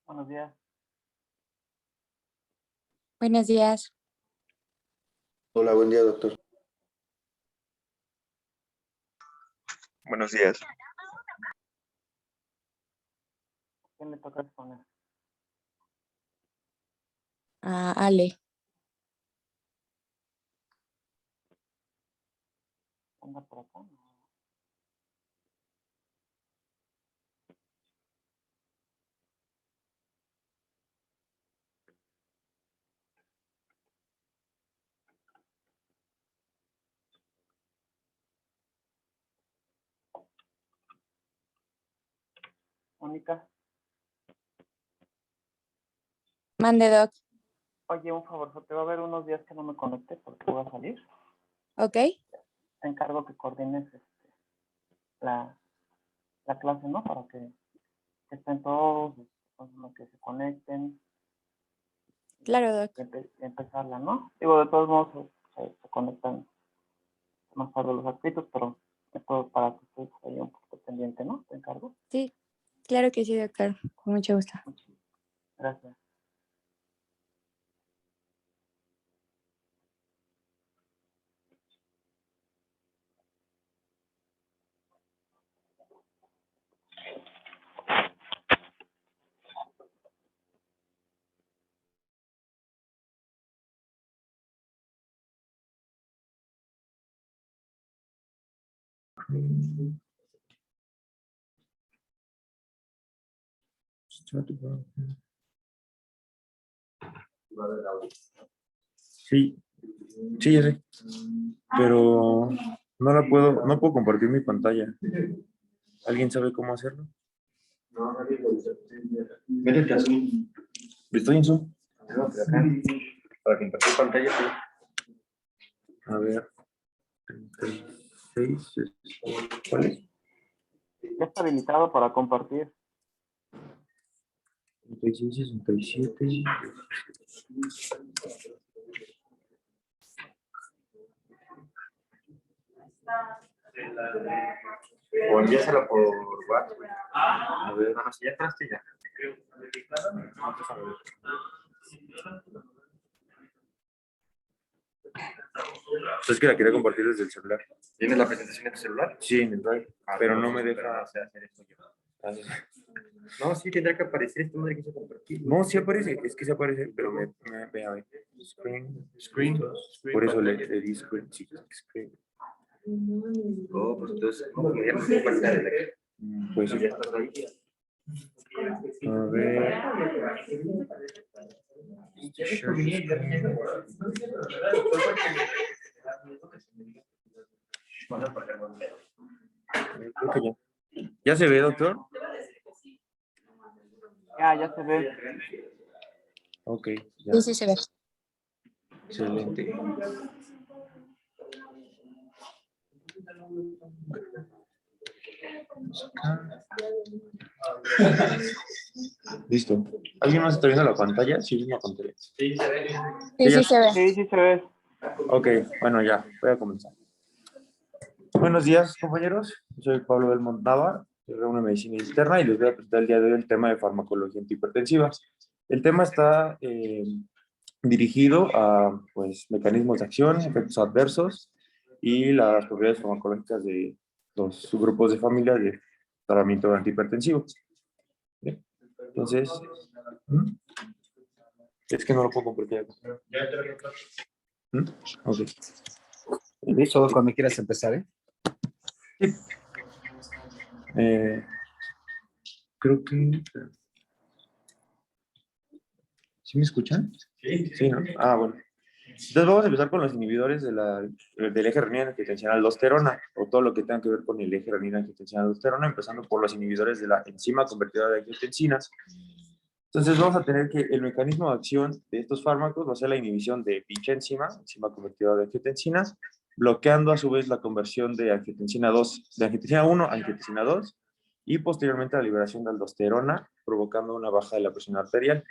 Buenos días. Buenos días. Hola, buen día, doctor. Buenos días. ¿Quién le toca exponer? A Ale. Anda por acá. Mónica, Mande, Doc. oye, un favor, te va a haber unos días que no me conecte porque voy a salir. ¿Ok? Te encargo que coordines la, la clase, ¿no? Para que estén todos, que se conecten. Claro, Doc. Y empezarla, ¿no? Digo, de todos modos se conectan más tarde los actitos, pero esto para que estés ahí un poquito pendiente, ¿no? Te encargo. Sí, claro que sí, doctor. Con mucho gusto. Gracias. Sí, sí, ya sé. Pero no puedo compartir mi pantalla. ¿Alguien sabe cómo hacerlo? Métete a Zoom. Estoy en Zoom. Para compartir pantalla. A ver. 36. ¿Cuál es? Ya está habilitado para compartir. 36, 67. O envíasela por WhatsApp. A ver. No, si ya entraste ya. Pues es que la quería compartir desde el celular. ¿Tienes la presentación en tu celular? Sí, en el drive. Pero no me Pero deja. no sé hacer esto yo. No, sí tendrá que aparecer esta madre que se compartir. No, sí aparece. Es que sí aparece, pero ve a ver. Screen. Por eso le di screen. Sí, screen. Oh, pues entonces, no, me llamo tu cuenta de la que Pues sí. ya estás ahí. A ver. Creo que ya. ¿Ya se ve, doctor? Ya se ve. Ok, ya. Sí, sí se ve. Excelente. Listo. ¿Alguien más está viendo la pantalla? Sí, la pantalla. Sí, sí se ve. Sí, sí se ve. Ok, bueno, ya, voy a comenzar. Buenos días, compañeros. Soy Pablo del Montava, soy de una medicina interna y les voy a presentar el día de hoy el tema de farmacología antihipertensiva. El tema está dirigido a pues, mecanismos de acción, efectos adversos y las propiedades farmacológicas de los subgrupos de familia de tratamiento antihipertensivo. Bien. Entonces, es que no lo puedo compartir. Ok. Solo cuando quieras empezar, ¿eh? Sí. Creo que... ¿Sí me escuchan? Sí. Sí, ¿no? Ah, bueno. Entonces vamos a empezar con los inhibidores del eje renina-angiotensina-aldosterona, o todo lo que tenga que ver con el eje renina-angiotensina-aldosterona, empezando por los inhibidores de la enzima convertidora de angiotensinas. Entonces vamos a tener que el mecanismo de acción de estos fármacos va a ser la inhibición de dicha enzima convertidora de angiotensinas, bloqueando a su vez la conversión de angiotensina 2, de angiotensina 1 a angiotensina 2, y posteriormente la liberación de aldosterona, provocando una baja de la presión arterial.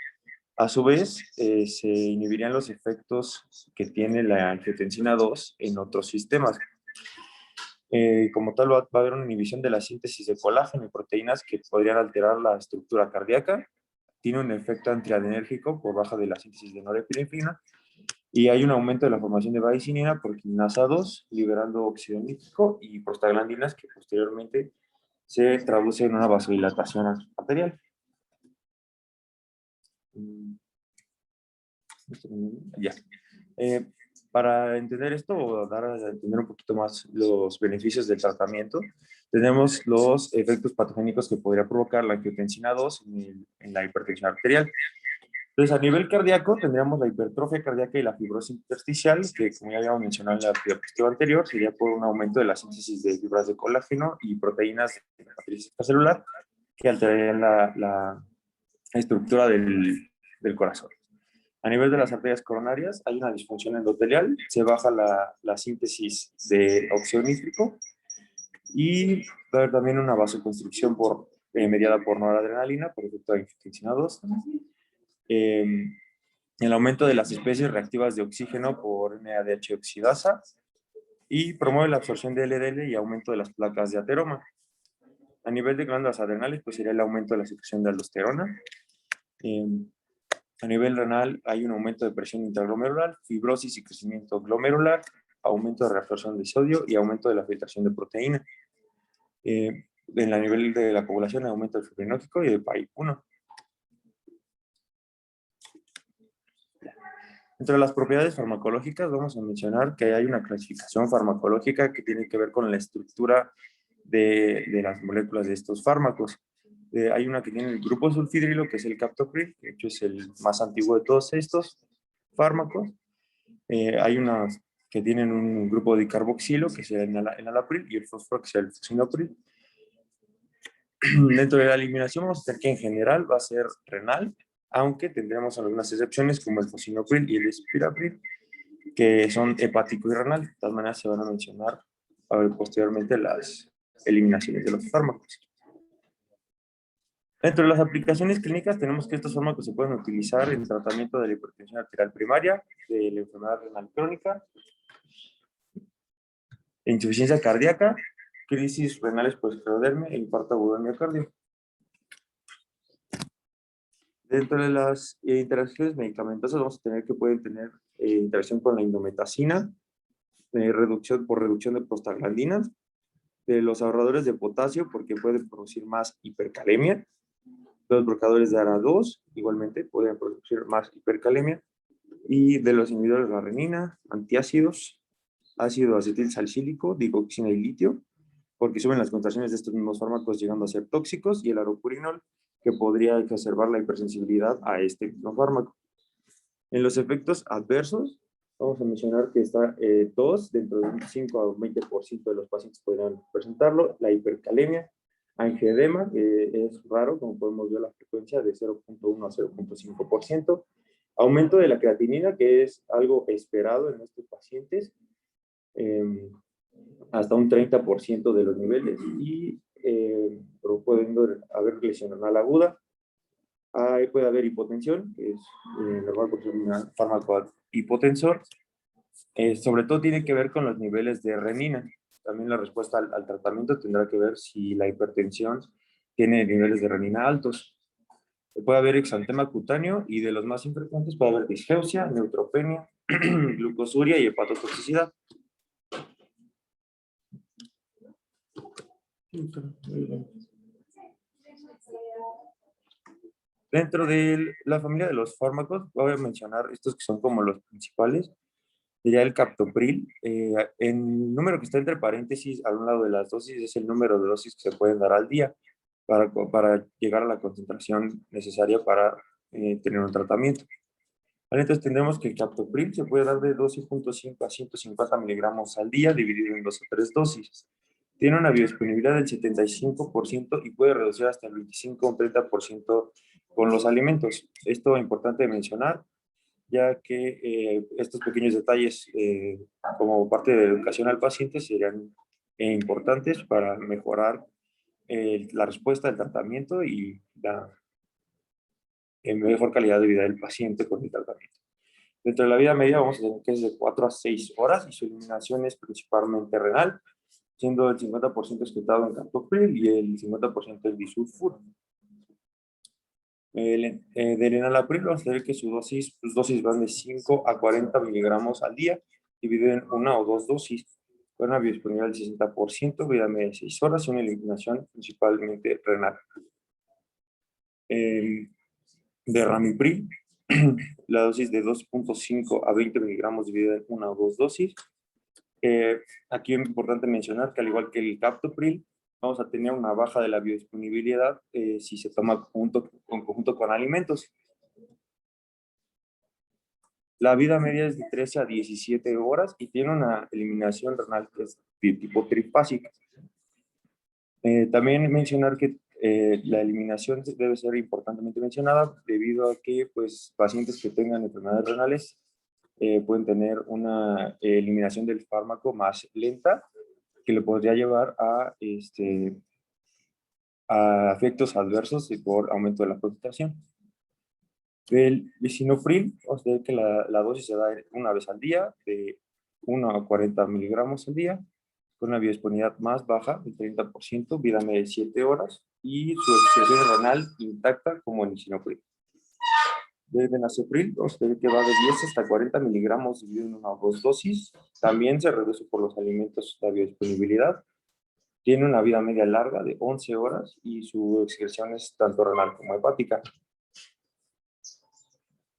A su vez, se inhibirían los efectos que tiene la angiotensina 2 en otros sistemas. Como tal, va a haber una inhibición de la síntesis de colágeno y proteínas que podrían alterar la estructura cardíaca, tiene un efecto antiadrenérgico por baja de la síntesis de norepinefrina y hay un aumento de la formación de vagisinina por quinasa 2, liberando óxido nítrico y prostaglandinas que posteriormente se traduce en una vasodilatación arterial. Ya. Para entender esto o dar a entender un poquito más los beneficios del tratamiento, tenemos los efectos patogénicos que podría provocar la angiotensina 2 en la hipertensión arterial. Entonces, a nivel cardíaco, tendríamos la hipertrofia cardíaca y la fibrosis intersticial, que como ya habíamos mencionado en la diapositiva anterior, sería por un aumento de la síntesis de fibras de colágeno y proteínas de la matriz extracelular que alterarían la estructura del corazón. A nivel de las arterias coronarias, hay una disfunción endotelial, se baja la síntesis de óxido nítrico y va a haber también una vasoconstricción mediada por noradrenalina, por efecto de angiotensina 2. El aumento de las especies reactivas de oxígeno por NADH oxidasa y promueve la absorción de LDL y aumento de las placas de ateroma. A nivel de glándulas adrenales, pues sería el aumento de la secreción de aldosterona. A nivel renal hay un aumento de presión intraglomerular, fibrosis y crecimiento glomerular, aumento de reabsorción de sodio y aumento de la filtración de proteína. En el nivel de la coagulación, aumento del fibrinótico y del PAI-1. Entre las propiedades farmacológicas vamos a mencionar que hay una clasificación farmacológica que tiene que ver con la estructura de las moléculas de estos fármacos. Hay una que tiene el grupo sulfidrilo, que es el captopril, que de hecho es el más antiguo de todos estos fármacos. Hay unas que tienen un grupo de carboxilo, que es el enalapril, y el fósforo, que es el fosinopril. Dentro de la eliminación vamos a tener que en general va a ser renal, aunque tendremos algunas excepciones como el fosinopril y el espirapril, que son hepático y renal. De todas maneras se van a mencionar posteriormente las eliminaciones de los fármacos. Dentro de las aplicaciones clínicas tenemos que estos fármacos se pueden utilizar en tratamiento de la hipertensión arterial primaria, de la enfermedad renal crónica, insuficiencia cardíaca, crisis renales por esclerodermia e infarto agudo del miocardio. Dentro de las interacciones medicamentosas vamos a tener que pueden tener interacción con la indometacina, por reducción de prostaglandinas, de los ahorradores de potasio porque pueden producir más hipercalemia, los bloqueadores de ARA2 igualmente pueden producir más hipercalemia, y de los inhibidores de la renina, antiácidos, ácido acetil salicílico, digoxina y litio, porque suben las concentraciones de estos mismos fármacos llegando a ser tóxicos, y el aropurinol, que podría exacerbar la hipersensibilidad a este mismo fármaco. En los efectos adversos, vamos a mencionar que está tos, dentro de un 5 a 20% de los pacientes podrán presentarlo, la hipercalemia, angioedema, que es raro, como podemos ver la frecuencia de 0.1 a 0.5%, aumento de la creatinina, que es algo esperado en estos pacientes, hasta un 30% de los niveles, y pueden haber lesión renal aguda. Puede haber hipotensión, que es normal porque es un fármaco hipotensor. Sobre todo tiene que ver con los niveles de renina. También la respuesta al tratamiento tendrá que ver si la hipertensión tiene niveles de renina altos. Puede haber exantema cutáneo, y de los más infrecuentes puede haber disgeusia, neutropenia, glucosuria y hepatotoxicidad. Dentro de la familia de los fármacos, voy a mencionar estos que son como los principales. Sería el captopril. El número que está entre paréntesis a un lado de las dosis es el número de dosis que se pueden dar al día para llegar a la concentración necesaria para tener un tratamiento. Entonces tendremos que el captopril se puede dar de 12.5 a 150 miligramos al día, dividido en 2 o 3 dosis. Tiene una biodisponibilidad del 75% y puede reducir hasta el 25 o 30% con los alimentos. Esto es importante mencionar, ya que estos pequeños detalles como parte de la educación al paciente serían importantes para mejorar la respuesta del tratamiento y la mejor calidad de vida del paciente con el tratamiento. Dentro de la vida media vamos a tener que es de 4 a 6 horas y su eliminación es principalmente renal, siendo el 50% excretado en captopril y el 50% en disulfuro. Del enalapril vamos a ver que sus dosis van de 5 a 40 miligramos al día, dividido en una o dos dosis, con una biodisponibilidad del 60%, vida media de 6 horas y una eliminación principalmente renal. De ramipril, la dosis de 2.5 a 20 miligramos dividida en una o dos dosis. Aquí es importante mencionar que al igual que el captopril, vamos a tener una baja de la biodisponibilidad si se toma en conjunto con alimentos. La vida media es de 13 a 17 horas y tiene una eliminación renal que es de tipo trifásica. También mencionar que la eliminación debe ser importantemente mencionada debido a que pues, pacientes que tengan enfermedades renales pueden tener una eliminación del fármaco más lenta que le podría llevar a efectos adversos por aumento de la concentración. El lisinopril, o sea que la dosis se da una vez al día, de 1 a 40 miligramos al día, con una biodisponibilidad más baja, del 30%, vida media de 7 horas, y su excreción renal intacta como el lisinopril. Del benacepril, o sea que va de 10 hasta 40 miligramos dividido en una o dos dosis, también se reduce por los alimentos la biodisponibilidad. Tiene una vida media larga de 11 horas y su excreción es tanto renal como hepática.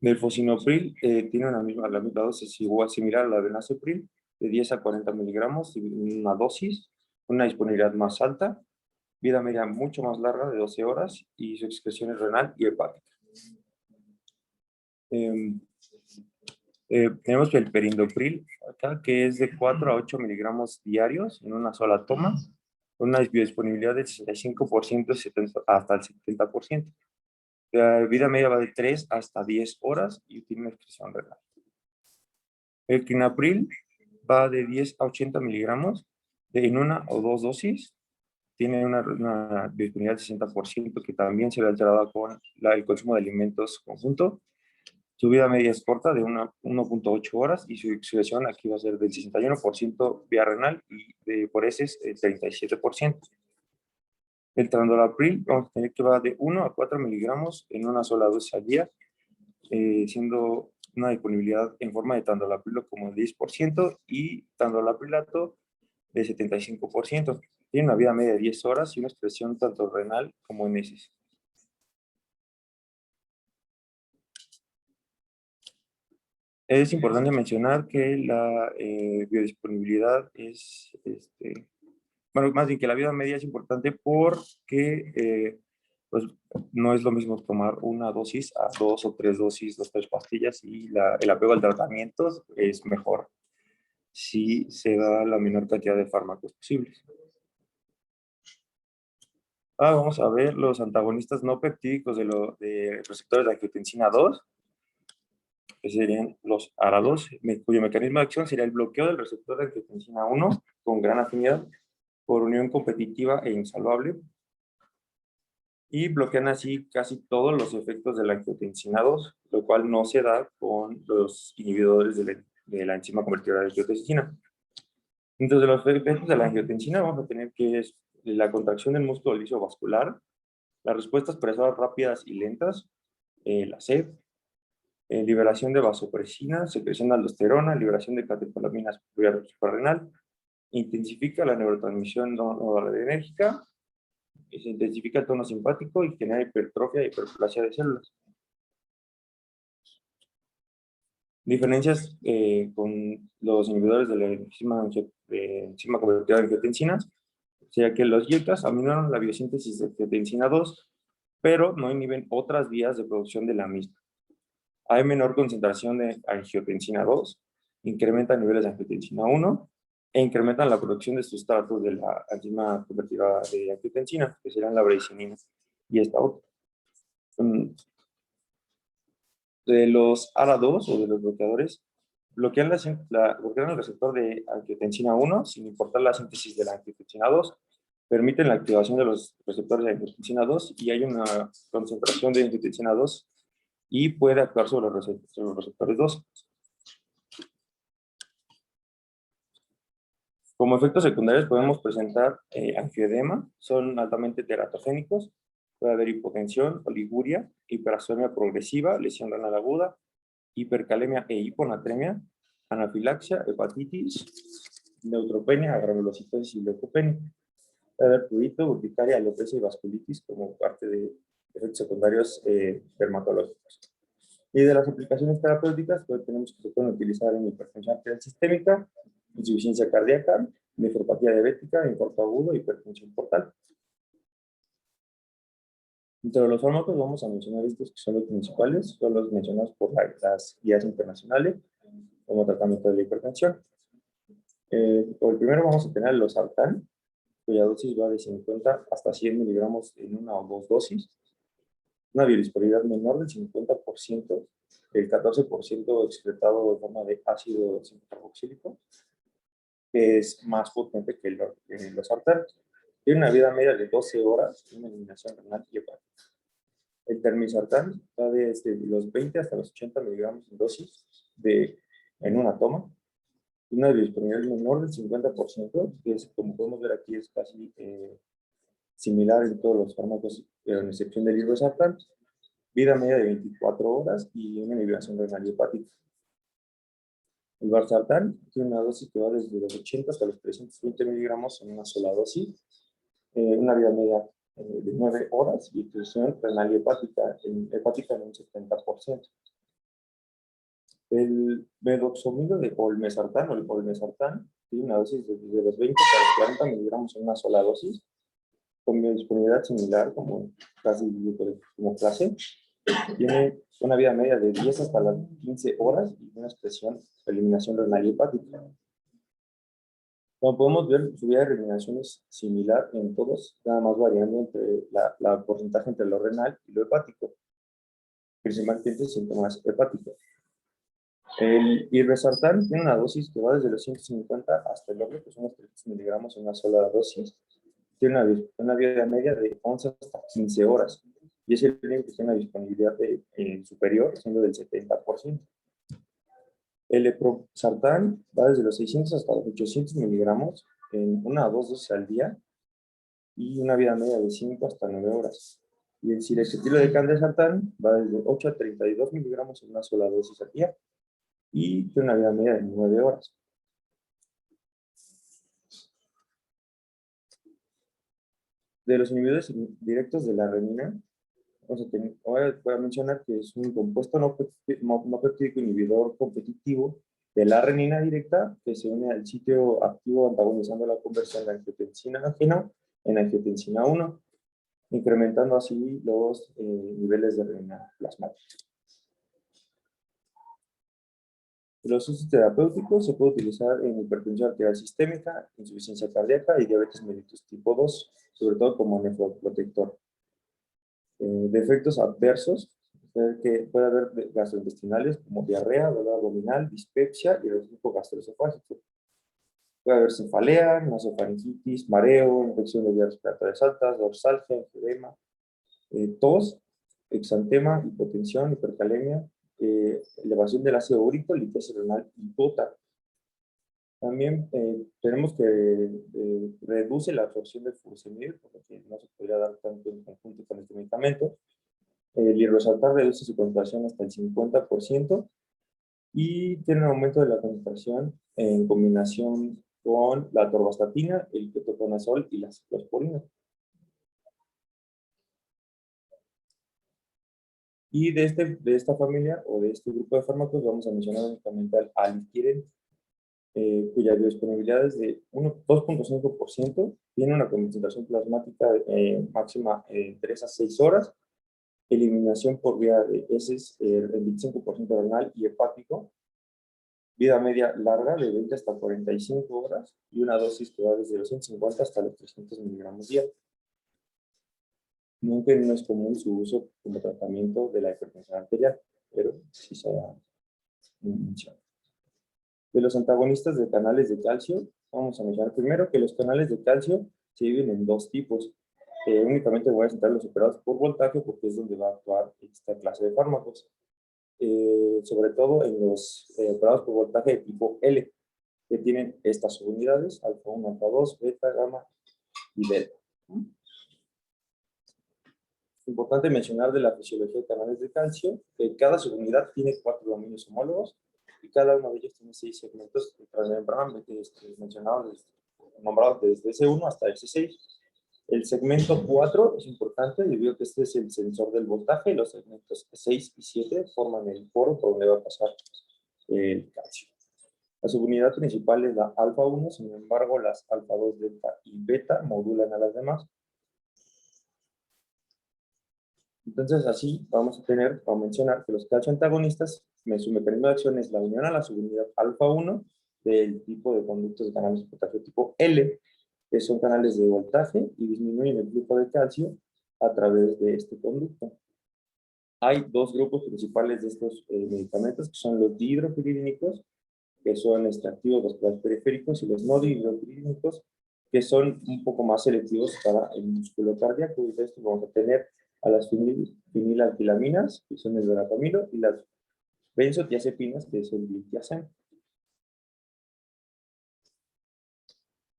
Del fosinopril tiene la misma dosis igual similar a la del benacepril, de 10 a 40 miligramos en una dosis, una disponibilidad más alta, vida media mucho más larga de 12 horas y su excreción es renal y hepática. Tenemos el perindopril acá, que es de 4 a 8 miligramos diarios en una sola toma, con una biodisponibilidad del 65% hasta el 70%. La vida media va de 3 hasta 10 horas y tiene una excreción renal. El quinapril va de 10 a 80 miligramos en una o dos dosis. Tiene una biodisponibilidad del 60% que también se ve alterada con el consumo de alimentos conjunto. Su vida media es corta, de 1.8 horas, y su excreción aquí va a ser del 61% vía renal y por heces el 37%. El trandolapril, vamos a tener que va de 1 a 4 miligramos en una sola dosis al día, siendo una disponibilidad en forma de trandolaprilo como el 10% y trandolaprilato de 75%. Tiene una vida media de 10 horas y una excreción tanto renal como en heces. Es importante mencionar que la biodisponibilidad es, bueno, más bien que la vida media es importante porque pues, no es lo mismo tomar una dosis a 2 o 3 dosis, 2 o 3 pastillas, y el apego al tratamiento es mejor si se da la menor cantidad de fármacos posibles. Vamos a ver los antagonistas no peptídicos de receptores de angiotensina 2, que serían los ARA2, cuyo mecanismo de acción sería el bloqueo del receptor de angiotensina 1 con gran afinidad por unión competitiva e insalvable, y bloquean así casi todos los efectos de la angiotensina 2, lo cual no se da con los inhibidores de la enzima convertidora de angiotensina. Entonces, los efectos de la angiotensina vamos a tener que es la contracción del músculo liso vascular, las respuestas presoras rápidas y lentas, la sed, liberación de vasopresina, secreción de aldosterona, liberación de catecolaminas suprarrenal, intensifica la neurotransmisión noradrenérgica, se intensifica el tono simpático y genera hipertrofia y hiperplasia de células. Diferencias con los inhibidores de la enzima convertidora de angiotensinas, sería que los YECAs aminoran la biosíntesis de angiotensina 2, pero no inhiben otras vías de producción de la misma. Hay menor concentración de angiotensina 2, incrementan niveles de angiotensina 1 e incrementan la producción de sustratos de la enzima convertidora de angiotensina, que serán la breicinina y esta otra. De los ARA2 o de los bloqueadores, bloquean el receptor de angiotensina 1 sin importar la síntesis de la angiotensina 2, permiten la activación de los receptores de angiotensina 2 y hay una concentración de angiotensina 2 y puede actuar sobre los receptores 2. Como efectos secundarios podemos presentar angioedema, son altamente teratogénicos, Puede haber hipotensión, oliguria, hiperasomia progresiva, lesión renal aguda, hipercalemia e hiponatremia, anafilaxia, hepatitis, neutropenia, granulocitosis y leucopenia. Puede haber prurito, urticaria, alopecia y vasculitis como parte de efectos secundarios dermatológicos. Y de las aplicaciones terapéuticas, pues tenemos que se pueden utilizar en hipertensión arterial sistémica, insuficiencia cardíaca, nefropatía diabética, infarto agudo, hipertensión portal. Entre los fármacos vamos a mencionar estos que son los principales, son los mencionados por las guías internacionales como tratamiento de la hipertensión. Por el primero vamos a tener el losartán, cuya dosis va de 50 hasta 100 miligramos en una o dos dosis. Una biodisponibilidad menor del 50%, el 14% excretado de forma de ácido carboxílico, que es más potente que el losartán. Tiene una vida media de 12 horas y una eliminación renal y hepática. El termisartán va desde los 20 hasta los 80 miligramos en dosis en una toma. Una biodisponibilidad menor del 50%, que es, como podemos ver aquí, es casi similar en todos los fármacos, pero en excepción del irbesartán. Vida media de 24 horas y una eliminación renal y hepática. El valsartán tiene una dosis que va desde los 80 hasta los 320 miligramos en una sola dosis. Una vida media de 9 horas y excreción renal y hepática en un 70%. El medoxomido de olmesartán o el olmesartán tiene una dosis desde los 20 hasta los 40 miligramos en una sola dosis, con disponibilidad similar como clase. Tiene una vida media de 10 hasta las 15 horas y una eliminación renal y hepática. Como podemos ver, su vía de eliminación es similar en todos, nada más variando entre la porcentaje entre lo renal y lo hepático, principalmente síntomas hepáticos. El irbesartán tiene una dosis que va desde los 150 hasta el doble, que son los 300 miligramos en una sola dosis. Tiene una vida media de 11 hasta 15 horas. Y es el único que tiene una disponibilidad superior, siendo del 70%. El leprosartán va desde los 600 hasta los 800 miligramos en una o dos dosis al día y una vida media de 5 hasta 9 horas. Y el silexeptilo de candesartán va desde 8 a 32 miligramos en una sola dosis al día y tiene una vida media de 9 horas. De los inhibidores directos de la renina, voy a mencionar que es un compuesto no peptídico inhibidor competitivo de la renina directa que se une al sitio activo antagonizando la conversión de angiotensina en angiotensina 1, incrementando así los niveles de renina plasmática. Los usos terapéuticos se puede utilizar en hipertensión arterial sistémica, insuficiencia cardíaca y diabetes mellitus tipo 2, sobre todo como nefroprotector. De efectos adversos, que puede haber gastrointestinales como diarrea, dolor abdominal, dispepsia y reflujo gastroesofágico. Puede haber cefalea, nasofaringitis, mareo, infección de vías respiratorias altas, dorsalgia, enfisema, tos, exantema, hipotensión, hipercalemia, elevación del ácido úrico, litiasis renal y gota. También tenemos que reduce la absorción del furosemide, porque no se podría dar tanto en conjunto con este medicamento. El irbesartán reduce su concentración hasta el 50% y tiene un aumento de la concentración en combinación con la atorvastatina, el ketoconazol y la ciclosporina. Y de esta familia o de este grupo de fármacos vamos a mencionar únicamente al aliskiren, cuya biodisponibilidad es de 2.5%, tiene una concentración plasmática máxima en 3 a 6 horas, eliminación por vía de heces el 25% renal y hepático, vida media larga de 20 hasta 45 horas y una dosis que va desde los 150 hasta los 300 miligramos día. Nunca no es común su uso como tratamiento de la hipertensión arterial, pero sí se da mención. De los antagonistas de canales de calcio, vamos a mencionar primero que los canales de calcio se dividen en dos tipos. Únicamente voy a citar los operados por voltaje porque es donde va a actuar esta clase de fármacos. Sobre todo en los operados por voltaje de tipo L, que tienen estas subunidades, alfa 1, alfa 2, beta, gamma y delta. Importante mencionar de la fisiología de canales de calcio que cada subunidad tiene 4 dominios homólogos y cada uno de ellos tiene 6 segmentos transmembranamente mencionados, nombrados desde S1 hasta S6. El segmento 4 es importante debido a que este es el sensor del voltaje y los segmentos 6 y 7 forman el foro por donde va a pasar el calcio. La subunidad principal es la alfa 1, sin embargo las alfa 2, delta y beta modulan a las demás. Entonces así vamos a mencionar que los calcioantagonistas, su mecanismo de acción es la unión a la subunidad alfa 1 del tipo de conductos de canales de potasio tipo L, que son canales de voltaje y disminuyen el flujo de calcio a través de este conducto. Hay dos grupos principales de estos medicamentos, que son los dihidropiridínicos, que son activos vasculares periféricos, y los no dihidropiridínicos, que son un poco más selectivos para el músculo cardíaco. Y de esto vamos a tener a las fenilalquilaminas, que son el verapamilo, y las benzodiazepinas, que es el diltiazem.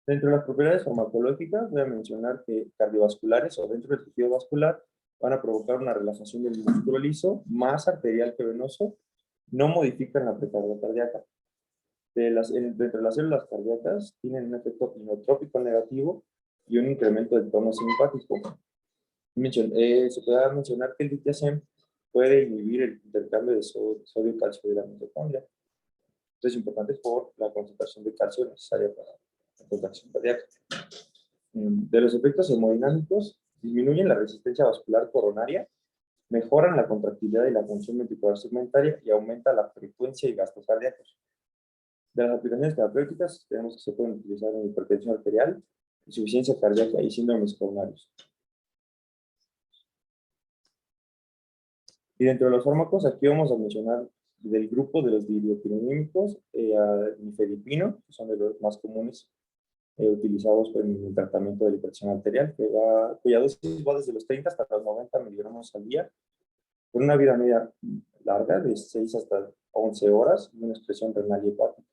Dentro de las propiedades farmacológicas, voy a mencionar que cardiovasculares o dentro del tejido vascular van a provocar una relajación del músculo liso, más arterial que venoso, no modifican la precarga cardíaca. Dentro de las células cardíacas tienen un efecto inotrópico negativo y un incremento del tono simpático. Se puede mencionar que el diltiazem puede inhibir el intercambio de sodio y calcio de la mitocondria. Esto es importante por la concentración de calcio necesaria para la contracción cardíaca. De los efectos hemodinámicos, disminuyen la resistencia vascular coronaria, mejoran la contractilidad y la función ventricular segmentaria y aumenta la frecuencia y gastos cardíacos. De las aplicaciones terapéuticas, tenemos que se pueden utilizar en hipertensión arterial, insuficiencia cardíaca y síndromes coronarios. Y dentro de los fármacos, aquí vamos a mencionar del grupo de los dihidropiridínicos, nifedipino, que son de los más comunes utilizados en el tratamiento de la hipertensión arterial, cuya dosis va desde los 30 hasta los 90 miligramos al día, con una vida media larga de 6 hasta 11 horas y una expresión renal y hepática.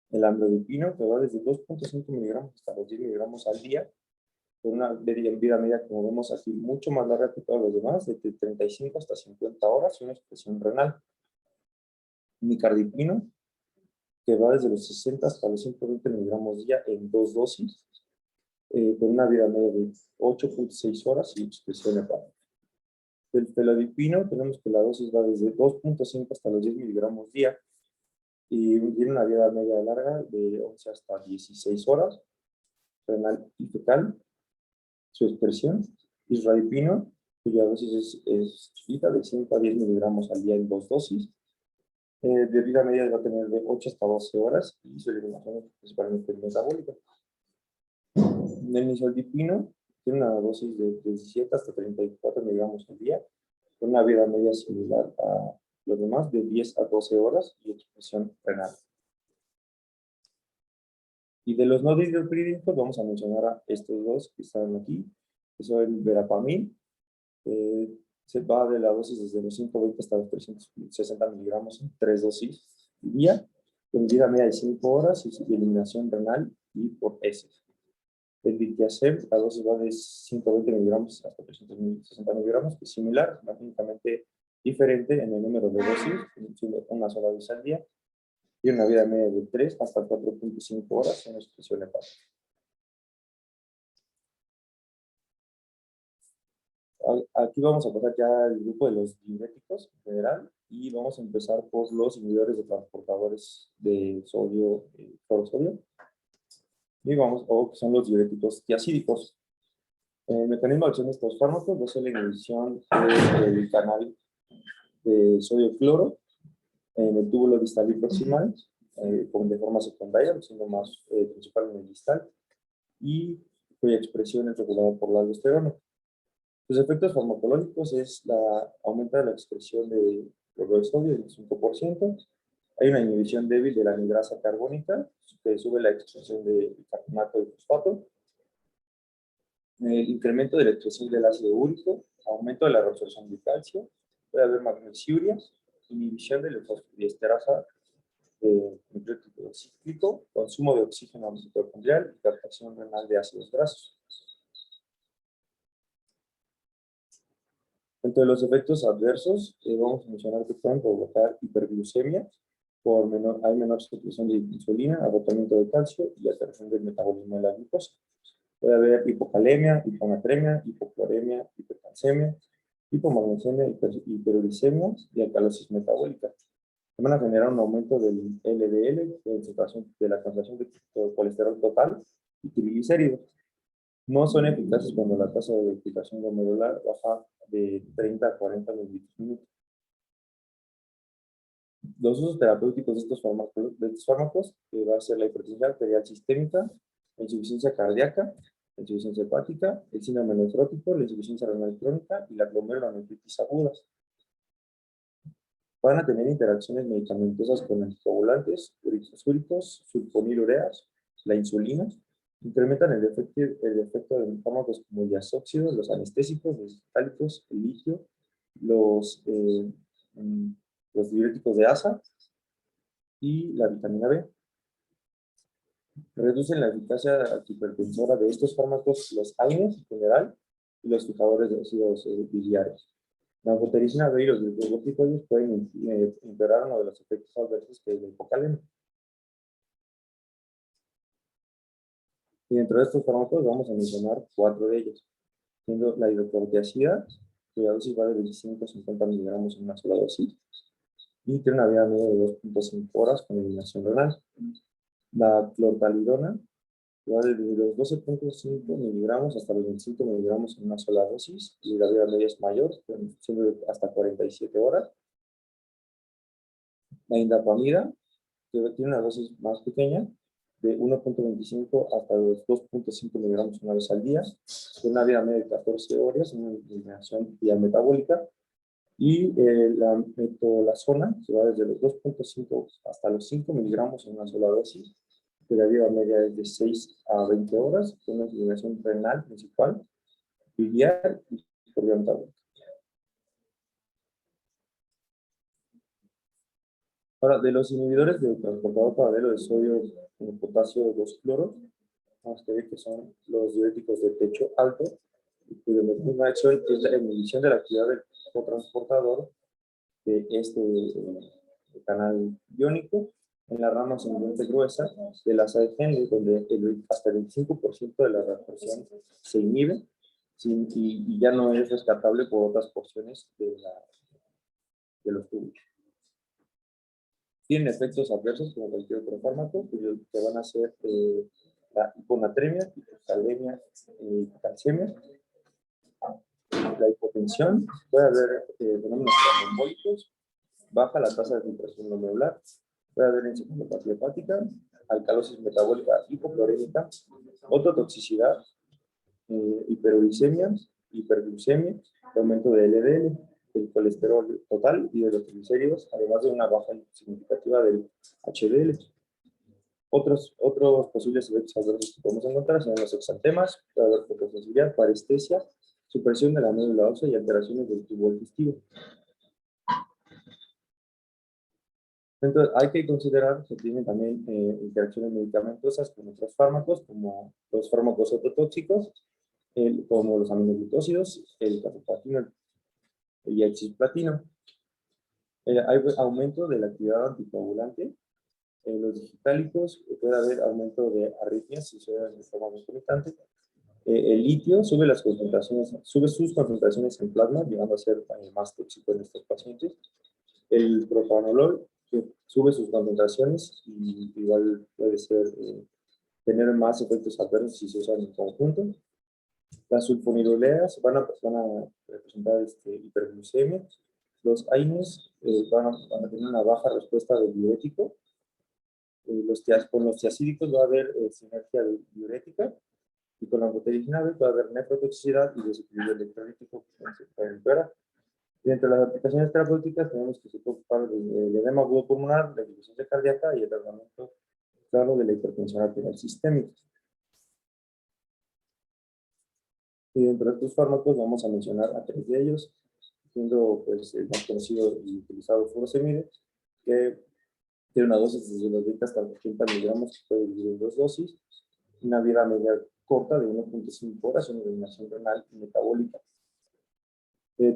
El amlodipino, que va desde 2.5 miligramos hasta los 10 miligramos al día, con una vida media, como vemos aquí, mucho más larga que todos los demás, de 35 hasta 50 horas y una expresión renal. Micardipino, que va desde los 60 hasta los 120 miligramos al día en 2 dosis, con una vida media de 8.6 horas y expresión hepática. El felodipino, tenemos que la dosis va desde 2.5 hasta los 10 miligramos al día y tiene una vida media larga de 11 hasta 16 horas, renal y fecal. Su expresión, isradipino, cuya dosis es chiquita, de 5 a 10 miligramos al día en 2 dosis. De vida media va a tener de 8 hasta 12 horas y su eliminación es principalmente metabólica. El nisoldipino tiene una dosis de 17 hasta 34 miligramos al día, con una vida media similar a los demás, de 10 a 12 horas y expresión renal. Y de los no dihidropiridínicos vamos a mencionar a estos dos que están aquí, que son el verapamil, se va de la dosis desde los 120 hasta los 360 miligramos en 3 dosis al día, con vida media de 5 horas y eliminación renal y por heces. El diltiazem, la dosis va de 120 miligramos hasta 360 miligramos, que es similar, magníficamente diferente en el número de dosis, una sola dosis al día, y una vida media de 3 hasta 4.5 horas en expresión hepática. Aquí vamos a pasar ya al grupo de los diuréticos en general y vamos a empezar por los inhibidores de transportadores de sodio, clorosodio. Y que son los diuréticos tiacídicos. El mecanismo de acción de estos fármacos va a ser la inhibición del canal de sodio-cloro en el túbulo distal y proximal, de forma secundaria, siendo más principal en el distal, y cuya expresión es regulada por la aldosterona. Los efectos farmacológicos es aumento de la expresión de cloruro de sodio en 5%. Hay una inhibición débil de la anhidrasa carbónica, que sube la expresión de carbonato de fosfato. El incremento de la expresión del ácido úrico, aumento de la reabsorción de calcio, puede haber magnesiuria, inhibición de la fosfodiesterasa de nucleótido cíclico, consumo de oxígeno mitocondrial y captación renal de ácidos grasos. Entre los efectos adversos, vamos a mencionar que pueden provocar hiperglucemia, hay menor secreción de insulina, agotamiento de calcio y alteración del metabolismo de la glucosa. Puede haber hipocalemia, hiponatremia, hipocloremia, hipercalcemia, hipomagnesemia, hiperuricemia y alcalosis metabólica. Van a generar un aumento del LDL, de la concentración de colesterol total y triglicéridos. No son eficaces cuando la tasa de irritación glomerular baja de 30 a 40 mililitros. Los usos terapéuticos de estos fármacos va a ser la hipertensión arterial sistémica, la insuficiencia cardíaca, la insuficiencia hepática, el síndrome nefrótico, la insuficiencia renal crónica y la glomerulonefritis agudas. Van a tener interacciones medicamentosas con anticoagulantes, úricos, sulfonilureas, la insulina. Incrementan el efecto de fármacos como el diazóxido, los anestésicos, los citálicos, el litio, los diuréticos de asa y la vitamina B. Reducen la eficacia antihipertensora de estos fármacos los AINES en general y los fijadores de ácidos biliares. La anfotericina B y los glucocorticoides pueden empeorar uno de los efectos adversos que es la hipocalemia. Y dentro de estos fármacos vamos a mencionar 4 de ellos, siendo la hidrocortiazida, cuya dosis va de 25 a 50 miligramos en una sola dosis, y tiene una vida media de 2.5 horas con eliminación renal. La clortalidona va desde los 12.5 miligramos hasta los 25 miligramos en una sola dosis, y la vida media es mayor, siendo hasta 47 horas. La indapamida, que tiene una dosis más pequeña, de 1.25 hasta los 2.5 miligramos una vez al día, con una vida media de 14 horas, en una eliminación vía metabólica. Y la metolazona, que va desde los 2.5 hasta los 5 miligramos en una sola dosis, que la vida media es de 6 a 20 horas, con una eliminación renal principal, biliar y por vía metabólica. Ahora, de los inhibidores del transportador paralelo de sodio con potasio 2-cloro, vamos a ver que son los diuréticos de techo alto, cuya mecanismo de acción es la inhibición de la actividad del cotransportador de este canal iónico en la rama ascendente gruesa de la ADN, donde hasta el 25% de la reabsorción se inhibe y ya no es rescatable por otras porciones de los tubos. Tienen efectos adversos como cualquier otro fármaco, que van a ser la hiponatremia, hipocalemia y hipocalcemia. La hipotensión, puede haber fenómenos tromboembólicos, baja la tasa de filtración glomerular, puede haber encefalopatía hepática, alcalosis metabólica hipoclorémica, ototoxicidad, hiperuricemia, hiperglucemia, aumento de LDL, del colesterol total y de los triglicéridos, además de una baja significativa del HDL. Otros posibles efectos adversos que podemos encontrar son los exantemas, puede haber fotosensibilidad, parestesia, supresión de la médula ósea y alteraciones del tubo digestivo. Entonces, hay que considerar que tienen también interacciones medicamentosas con otros fármacos, como los fármacos ototóxicos, como los aminoglucósidos, el cafeplatino y el cisplatino. Hay aumento de la actividad anticoagulante. Los digitálicos, puede haber aumento de arritmias si se da de forma concomitante. El litio sube sus concentraciones en plasma, llegando a ser más tóxico en estos pacientes. El propranolol, que sube sus concentraciones y igual puede tener más efectos adversos si se usan en conjunto. Las sulfonilureas van a representar hiperglucemia. Los AINES van a tener una baja respuesta del diurético. Con los tiacídicos va a haber sinergia diurética. Y con la anfotericina B va a haber nefrotoxicidad y desequilibrio electrolítico que se puede empeorar. Y entre las aplicaciones terapéuticas tenemos que se puede ocupar del edema agudo pulmonar, la insuficiencia cardíaca y el tratamiento, claro, de la hipertensión arterial sistémica. Y dentro de estos fármacos vamos a mencionar a 3 de ellos, siendo pues, el más conocido y utilizado furosemide, que tiene una dosis desde los 20 hasta los 80 miligramos, que puede dividir en 2 dosis, una vida media corta de 1.5 horas, una eliminación renal y metabólica.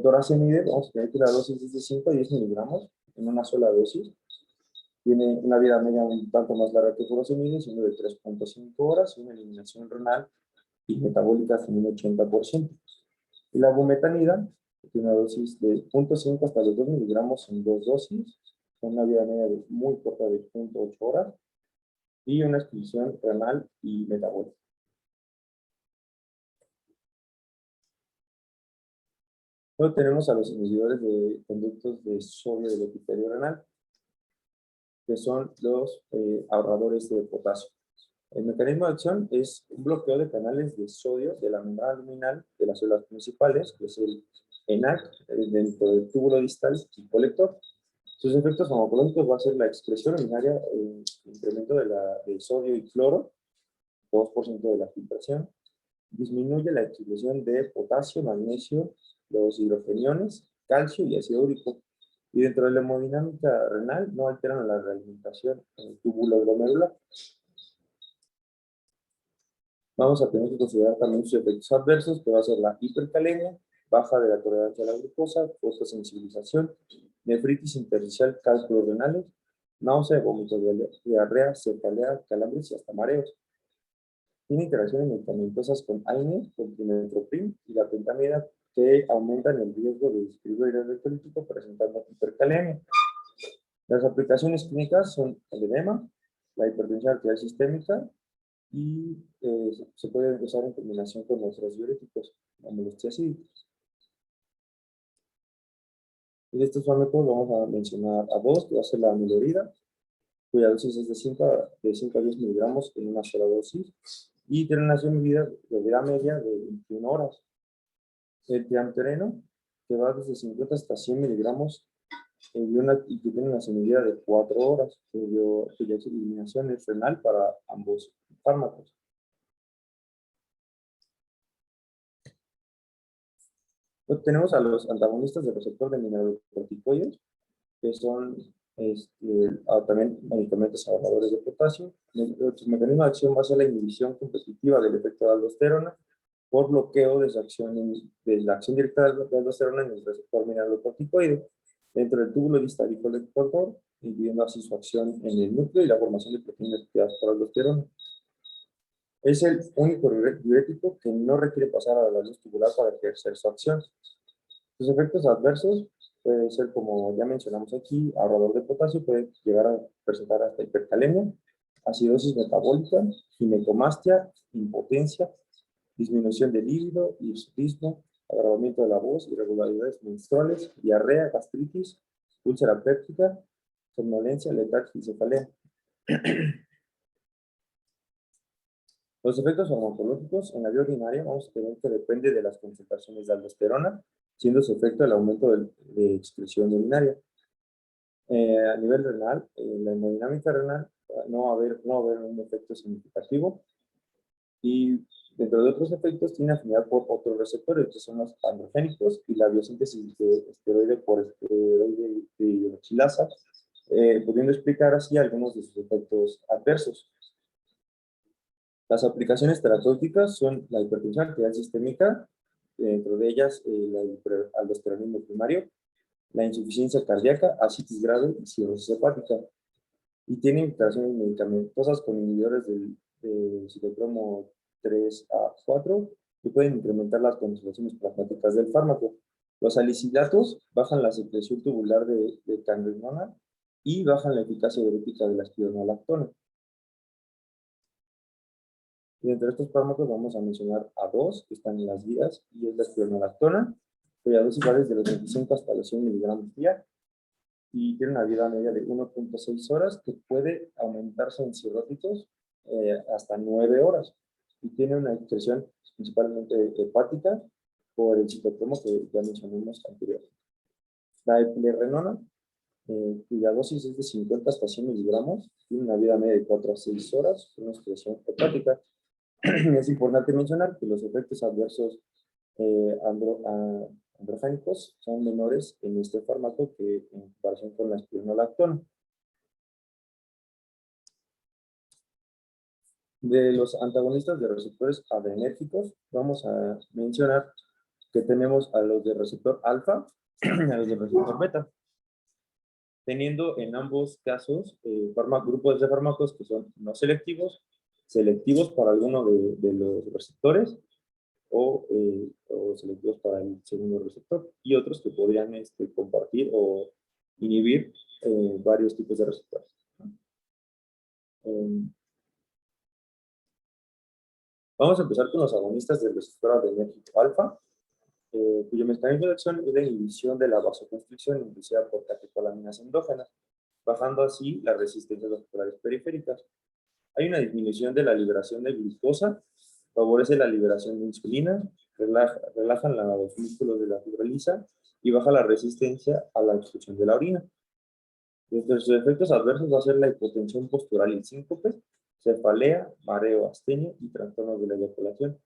Toracemide, vamos a tener que la dosis es de 5 a 10 miligramos en una sola dosis. Tiene una vida media un tanto más larga que furosemide, siendo de 3.5 horas, y una eliminación renal y metabólica hasta un 80%. Y la bumetanida tiene una dosis de 0.5 hasta los 2 miligramos en dos dosis, con una vida media de muy corta de 0.8 horas, y una exclusión renal y metabólica. Luego tenemos a los inhibidores de conductos de sodio del epitelio renal, que son los ahorradores de potasio. El mecanismo de acción es un bloqueo de canales de sodio de la membrana luminal de las células principales, que es el ENaC, dentro del túbulo distal y colector. Sus efectos farmacológicos va a ser la expresión urinaria, el incremento de sodio y cloro, 2% de la filtración, disminuye la excreción de potasio, magnesio, los hidrogeniones, calcio y ácido úrico. Y dentro de la hemodinámica renal no alteran la realimentación en el túbulo glomerular. Vamos a tener que considerar también sus efectos adversos, que va a ser la hipercalemia, baja de la tolerancia a la glucosa, fotosensibilización, nefritis intersticial, cálculos renales, náusea, vómitos, diarrea, cefalea, calambres y hasta mareos. Tiene interacciones medicamentosas con AINE, con trimmetoprim y la pentamida, que aumentan el riesgo de describir electrolítico presentando hipercalemia. Las aplicaciones clínicas son el edema, la hipertensión arterial sistémica, y se puede usar en combinación con otros diuréticos, como los tiazídicos. Y de estos fármacos vamos a mencionar a dos, que va a ser la amilorida, cuya dosis es de 5 a 10 miligramos en una sola dosis, y tiene una vida media de 21 horas. El triamtereno, que va desde 50 hasta 100 miligramos, y que tiene una semivida de 4 horas, cuya eliminación es renal para ambos fármacos. Pues tenemos a los antagonistas del receptor de mineralocorticoides, que son también medicamentos ahorradores de potasio. Su mecanismo de acción va a ser la inhibición competitiva del efecto de aldosterona por bloqueo de la acción directa de aldosterona en el receptor mineralocorticoide dentro del túbulo distal y colector, impidiendo así su acción en el núcleo y la formación de proteínas activadas por aldosterona. Es el único diurético que no requiere pasar a la luz tubular para ejercer su acción. Sus efectos adversos puede ser, como ya mencionamos aquí, ahorrador de potasio, puede llegar a presentar hasta hipercalemia, acidosis metabólica, ginecomastia, impotencia, disminución del líbido, hirsutismo, agravamiento de la voz, irregularidades menstruales, diarrea, gastritis, úlcera péptica, somnolencia, letargia y cefalea. Los efectos farmacológicos en la vía urinaria vamos a tener que depende de las concentraciones de aldosterona, siendo su efecto el aumento de excreción urinaria. A nivel renal, la hemodinámica renal no va a haber un efecto significativo, y dentro de otros efectos tiene afinidad por otros receptores, que son los androgénicos y la biosíntesis de esteroide por esteroide de hidroxilasa, pudiendo explicar así algunos de sus efectos adversos. Las aplicaciones terapéuticas son la hipertensión arterial sistémica, dentro de ellas la aldosteronismo primario, la insuficiencia cardíaca, ascitis grave y cirrosis hepática. Y tiene interacciones medicamentosas con inhibidores del citocromo 3 a 4, que pueden incrementar las concentraciones plasmáticas del fármaco. Los salicilatos bajan la secreción tubular de cangrenona y bajan la eficacia diurética de la espironolactona. Y entre estos fármacos vamos a mencionar a dos que están en las guías, y es la espironolactona, cuya dosis va desde los 25 hasta los 100 miligramos día, y tiene una vida media de 1.6 horas, que puede aumentarse en cirróticos hasta 9 horas, y tiene una excreción principalmente hepática por el citocromo que ya mencionamos anteriormente. La eplerenona, cuya dosis es de 50 hasta 100 miligramos, tiene una vida media de 4 a 6 horas, una excreción hepática. Es importante mencionar que los efectos adversos androgénicos son menores en este fármaco que en comparación con la espironolactona. De los antagonistas de receptores adrenérgicos, vamos a mencionar que tenemos a los de receptor alfa y a los de receptor beta, teniendo en ambos casos grupos de fármacos que son no selectivos, selectivos para alguno de los receptores o selectivos para el segundo receptor, y otros que podrían compartir o inhibir varios tipos de receptores. Vamos a empezar con los agonistas del receptor adrenérgico alfa, cuyo mecanismo de acción es la inhibición de la vasoconstricción inducida por catecolaminas endógenas, bajando así las resistencias vasculares periféricas. Hay una disminución de la liberación de glucosa, favorece la liberación de insulina, relajan los músculos de la fibra lisa y baja la resistencia a la expulsión de la orina. Entre sus efectos adversos va a ser la hipotensión postural y síncope, cefalea, mareo, astenia y trastornos de la eyaculación.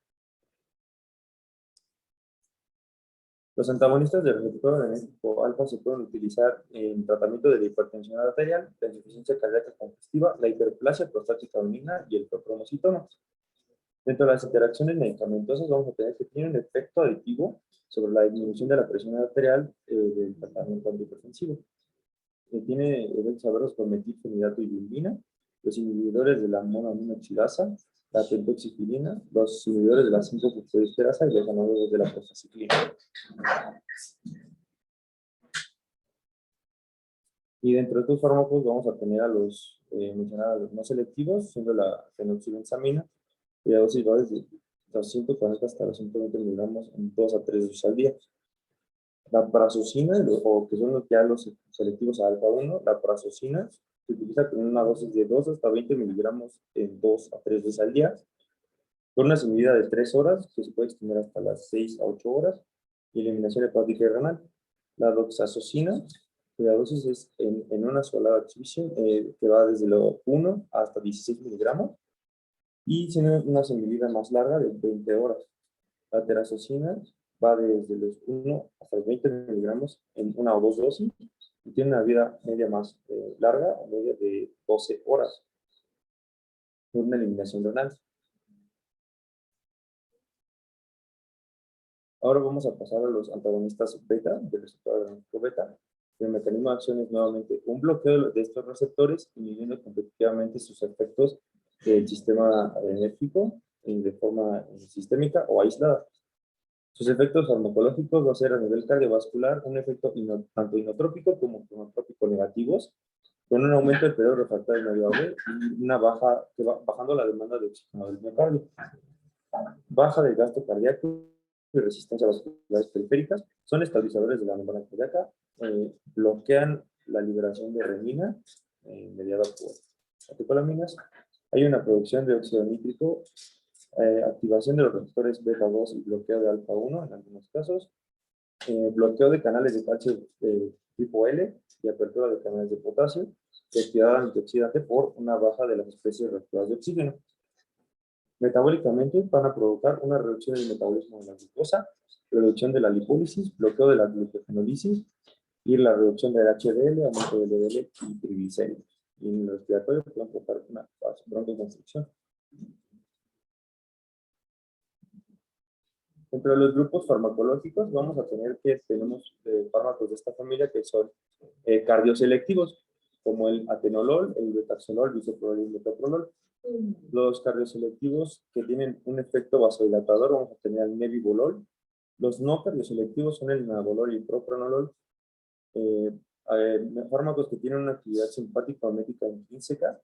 Los antagonistas del receptor adrenérgico alfa se pueden utilizar en tratamiento de la hipertensión arterial, la insuficiencia cardíaca congestiva, la hiperplasia prostática benigna y el feocromocitoma. Dentro de las interacciones medicamentosas vamos a tener que tiene un efecto aditivo sobre la disminución de la presión arterial del tratamiento antihipertensivo. Tiene efectos adversos con metilfenidato y bilirubina, los inhibidores de la monoaminoxidasa, la pentoxifilina, los inhibidores de la 5-fosfodiesterasa y los análogos de la prostacyclina. Y dentro de estos fármacos vamos a tener a los mencionados no selectivos, siendo la fenoxibenzamina, cuya dosis va desde 240 hasta los 120 miligramos en 2 a 3 dosis al día. La prazosina, o que son ya los selectivos a alfa 1, la prazosina se utiliza con una dosis de 2 hasta 20 miligramos en 2 a 3 veces al día, con una semilla de 3 horas, que se puede extender hasta las 6 a 8 horas, y eliminación hepática y renal. La doxazosina, cuya dosis es en una sola exhibición, que va desde los 1 hasta 16 miligramos, y tiene una semilla más larga de 20 horas. La terazosina va desde los 1 hasta los 20 miligramos en una o dos dosis, y tiene una vida media más larga, media de 12 horas, con una eliminación renal. Ahora vamos a pasar a los antagonistas beta, del receptor adrenérgico beta. El mecanismo de acción es nuevamente un bloqueo de estos receptores, inhibiendo competitivamente sus efectos del sistema adrenérgico de forma sistémica o aislada. Sus efectos farmacológicos va a ser a nivel cardiovascular un efecto tanto inotrópico como cronotrópico negativos, con un aumento del periodo refractario medio AB y una baja, que va bajando la demanda de oxígeno del miocardio. Baja del gasto cardíaco y resistencia a las vasculares periféricas, son estabilizadores de la membrana cardíaca, bloquean la liberación de renina mediada por catecolaminas. Hay una producción de óxido nítrico, activación de los receptores beta 2 y bloqueo de alfa 1 en algunos casos, bloqueo de canales de calcio tipo L y apertura de canales de potasio, y actividad antioxidante por una baja de las especies reactivas de oxígeno. Metabólicamente van a provocar una reducción del metabolismo de la glucosa, reducción de la lipólisis, bloqueo de la glucogenólisis y la reducción del HDL, aumento del LDL y triglicéridos. Y en el respiratorio pueden provocar una broncoconstricción. Entre los grupos farmacológicos vamos a tener que tenemos fármacos de esta familia que son cardioselectivos, como el atenolol, el betaxolol, bisoprolol y el metoprolol. Los cardioselectivos que tienen un efecto vasodilatador vamos a tener el nebivolol. Los no cardioselectivos son el nabolol y el propranolol. Fármacos que tienen una actividad simpática o médica intrínseca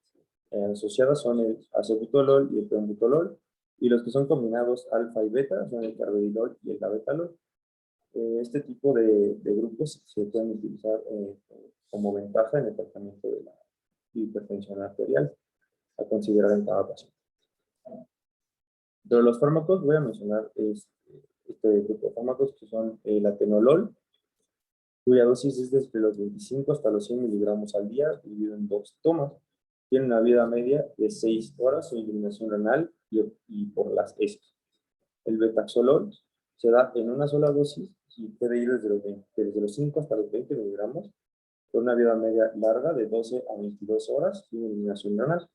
asociadas son el acebutolol y el pembutolol. Y los que son combinados alfa y beta son el carvedilol y el labetalol. Este tipo de grupos se pueden utilizar como ventaja en el tratamiento de la hipertensión arterial a considerar en cada paciente. De los fármacos voy a mencionar este grupo de fármacos que son el atenolol, cuya dosis es desde los 25 hasta los 100 miligramos al día, dividido en 2 tomas. Tiene una vida media de 6 horas sin eliminación renal y por las heces. El betaxolol se da en una sola dosis y puede ir desde los 5 hasta los 20 miligramos, con una vida media larga de 12 a 22 horas sin eliminación renal.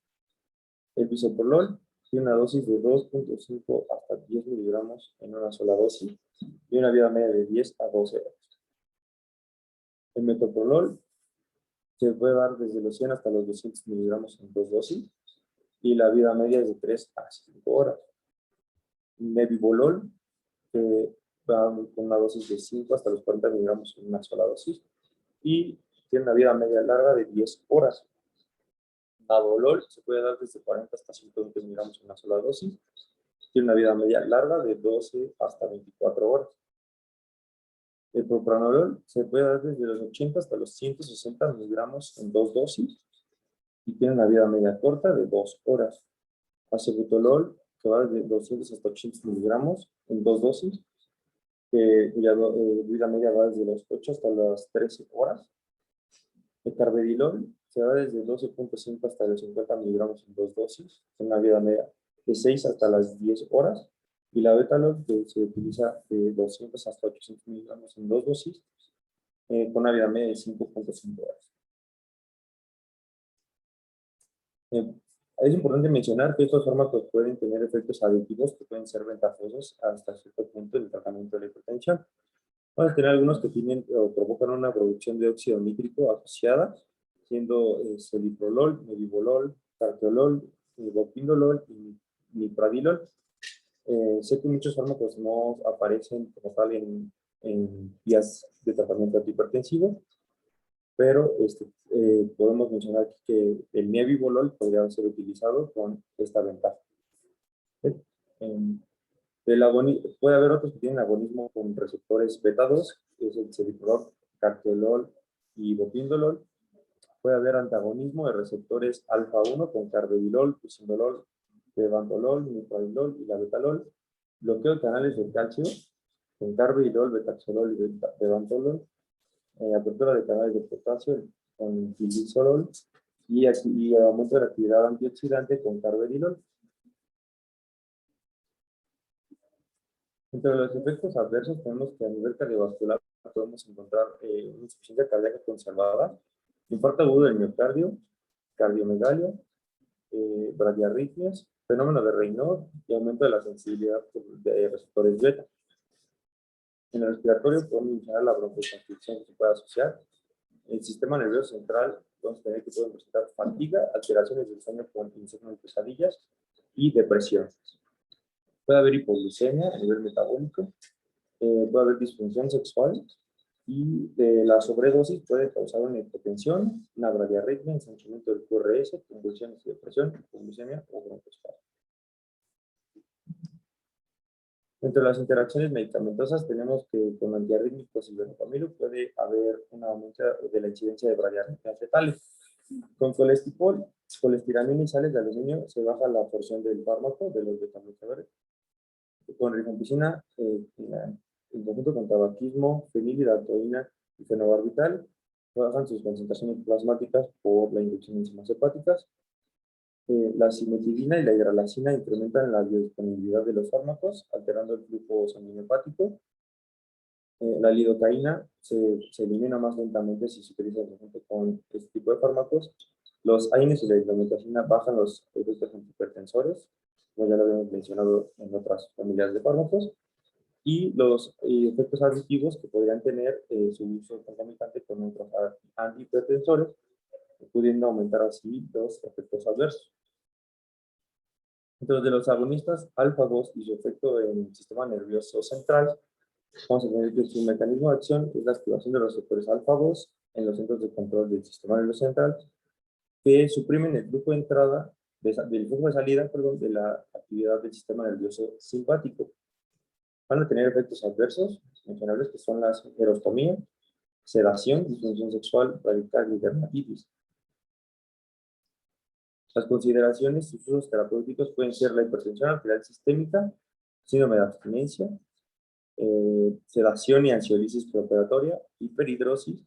El bisoprolol tiene una dosis de 2.5 hasta 10 miligramos en una sola dosis y una vida media de 10 a 12 horas. El metoprolol se puede dar desde los 100 hasta los 200 miligramos en 2 dosis y la vida media es de 3 a 5 horas. Nebivolol, que va con una dosis de 5 hasta los 40 miligramos en una sola dosis y tiene una vida media larga de 10 horas. Navolol se puede dar desde 40 hasta 120 miligramos en una sola dosis. Tiene una vida media larga de 12 hasta 24 horas. El propranolol se puede dar desde los 80 hasta los 160 miligramos en 2 dosis y tiene una vida media corta de 2 horas. Acebutolol, que va desde 200 hasta 80 miligramos en 2 dosis, cuya vida media va desde los 8 hasta las 13 horas. El carvedilol se va desde 12.5 hasta los 50 miligramos en 2 dosis, con una vida media de 6 hasta las 10 horas. Y la betalol, que se utiliza de 200 hasta 800 miligramos en 2 dosis, con una vida media de 5.5 horas. Es importante mencionar que estos fármacos pueden tener efectos aditivos que pueden ser ventajosos hasta cierto punto en el tratamiento de la hipertensión. Vamos a tener algunos que tienen o provocan una producción de óxido nítrico asociada, siendo celiprolol, nebivolol, carteolol, bopindolol y nipradilol. Sé que muchos fármacos no aparecen como tal en guías de tratamiento antihipertensivo, pero podemos mencionar aquí que el nebivolol podría ser utilizado con esta ventaja. Puede haber otros que tienen agonismo con receptores beta-2, que es el celiprolol, carteolol y bopindolol. Puede haber antagonismo de receptores alfa-1 con carvedilol, pusindolol, levantolol, nipradilol y la betalol. Bloqueo de canales de calcio con carvedilol, betaxolol y levantolol. Apertura de canales de potasio con tilizolol y aumento de la actividad antioxidante con carvedilol. Entre los efectos adversos tenemos que a nivel cardiovascular podemos encontrar insuficiencia cardíaca conservada, infarto agudo del miocardio, cardiomegalia, bradiarritmias, fenómeno de Raynaud y aumento de la sensibilidad de receptores beta. En el respiratorio podemos mencionar la broncoconstricción que se puede asociar. El sistema nervioso central podemos tener que pueden presentar fatiga, alteraciones del sueño con insomnio y pesadillas y depresión. Puede haber hipoglucemia a nivel metabólico, puede haber disfunción sexual y la sobredosis puede causar una hipotensión, una bradiarritmia, ensanchamiento del QRS, convulsiones y depresión, hipoglucemia o broncoespasmo. Entre las interacciones medicamentosas tenemos que con antiarrítmicos y verapamilo puede haber un aumento de la incidencia de bradiarritmias fetales. Con colestipol, colestiramina y sales de aluminio se baja la porción del fármaco de los beta-bloqueadores. Con rifampicina, en conjunto con tabaquismo, fenilidatoína y fenobarbital, bajan sus concentraciones plasmáticas por la inducción de enzimas hepáticas. La cimetidina y la hidralacina incrementan la biodisponibilidad de los fármacos, alterando el flujo sanguíneo hepático. La lidocaína se elimina más lentamente si se utiliza junto con este tipo de fármacos. Los AINES y la hidrometacina bajan los efectos antihipertensores, como ya lo habíamos mencionado en otras familias de fármacos, y los efectos aditivos que podrían tener su uso concomitante con otros antihipertensores, pudiendo aumentar así los efectos adversos. Dentro de los agonistas alfa-2 y su efecto en el sistema nervioso central, vamos a tener que su mecanismo de acción es la activación de los receptores alfa-2 en los centros de control del sistema nervioso central, que suprimen el flujo de entrada, del flujo de salida, perdón, de la actividad del sistema nervioso simpático. Van a tener efectos adversos mencionables que son la erostomía, sedación, disfunción sexual, bradicardia y dermatitis. Las consideraciones y usos terapéuticos pueden ser la hipertensión arterial sistémica, síndrome de abstinencia, sedación y ansiolisis preoperatoria, hiperhidrosis,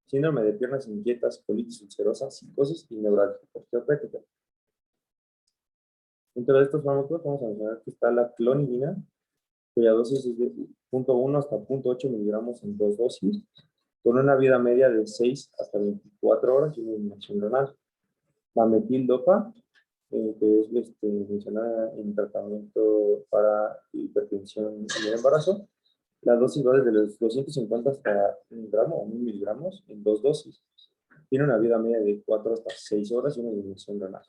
síndrome de piernas inquietas, colitis ulcerosa, psicosis y neuralgia osteopética. Dentro de estos fármacos vamos a mencionar que está la clonidina, cuya dosis es de 0.1 hasta 0.8 miligramos en 2 dosis, con una vida media de 6 hasta 24 horas y una inhibición renal. La metildopa, que es mencionada en tratamiento para hipertensión en el embarazo. La dosis va desde los 250 hasta 1 gramo o 1000 miligramos en 2 dosis. Tiene una vida media de 4 hasta 6 horas y una disminución renal.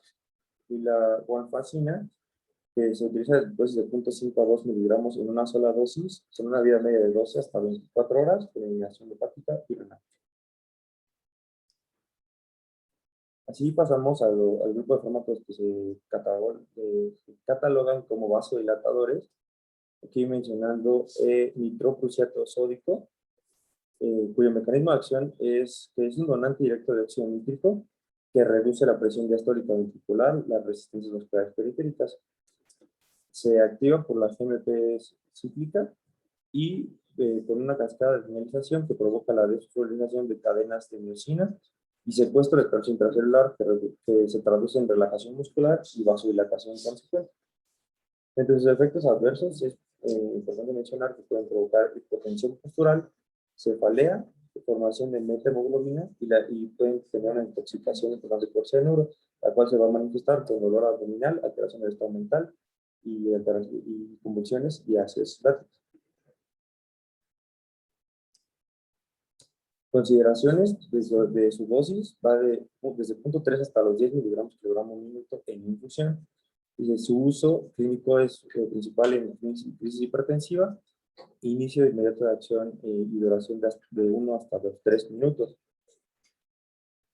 Y la guanfacina, que se utiliza en dosis de 0.5 a 2 miligramos en una sola dosis, con una vida media de 12 hasta 24 horas, con eliminación hepática y renal. Así pasamos al grupo de fármacos que se catalogan como vasodilatadores. Aquí mencionando nitroprusiato sódico, cuyo mecanismo de acción es que es un donante directo de óxido nítrico que reduce la presión diastólica ventricular, las resistencias vasculares periféricas. Se activa por la GMP cíclica y con una cascada de señalización que provoca la desfosforilación de cadenas de miosina y secuestro de calcio intracelular que se traduce en relajación muscular y vasodilatación consecuente. Entre sus efectos adversos es importante mencionar que pueden provocar hipotensión postural, cefalea, formación de metahemoglobina y pueden tener una intoxicación importante por cianuro, la cual se va a manifestar con dolor abdominal, alteración del estado mental y convulsiones y ácidos lácticos. Consideraciones de su dosis va desde 0.3 hasta los 10 miligramos por kilogramo minuto en infusión. Y su uso clínico es principal en crisis hipertensiva, inicio de inmediato de acción y duración de 1 hasta 3 minutos.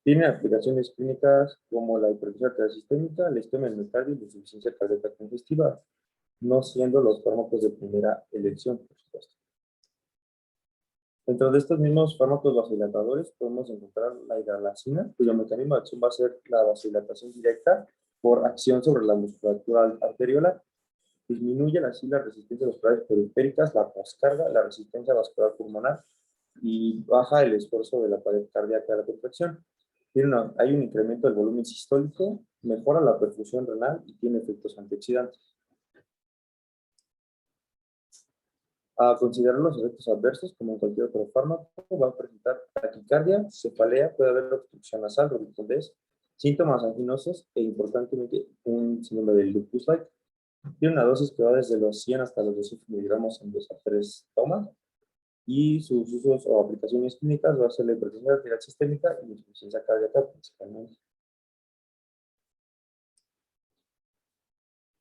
Tiene aplicaciones clínicas como la hipertensión arterial sistémica, la isquemia del miocardio y la insuficiencia cardíaca congestiva, no siendo los fármacos de primera elección, por supuesto. Dentro de estos mismos fármacos vasodilatadores podemos encontrar la hidralazina, cuyo mecanismo de acción va a ser la vasodilatación directa por acción sobre la musculatura arteriolar. Disminuye así las resistencias vasculares periféricas, la poscarga, la resistencia vascular pulmonar y baja el esfuerzo de la pared cardíaca de la contracción. Hay un incremento del volumen sistólico, mejora la perfusión renal y tiene efectos antioxidantes. A considerar los efectos adversos, como en cualquier otro fármaco, va a presentar taquicardia, cefalea, puede haber obstrucción nasal, rubicundez, síntomas anginosos e, importantemente, un síndrome del lupus-like. Tiene una dosis que va desde los 100 hasta los 200 miligramos en 2 a 3 tomas. Y sus usos o aplicaciones clínicas va a ser la hipertensión arterial sistémica y la insuficiencia cardíaca principalmente.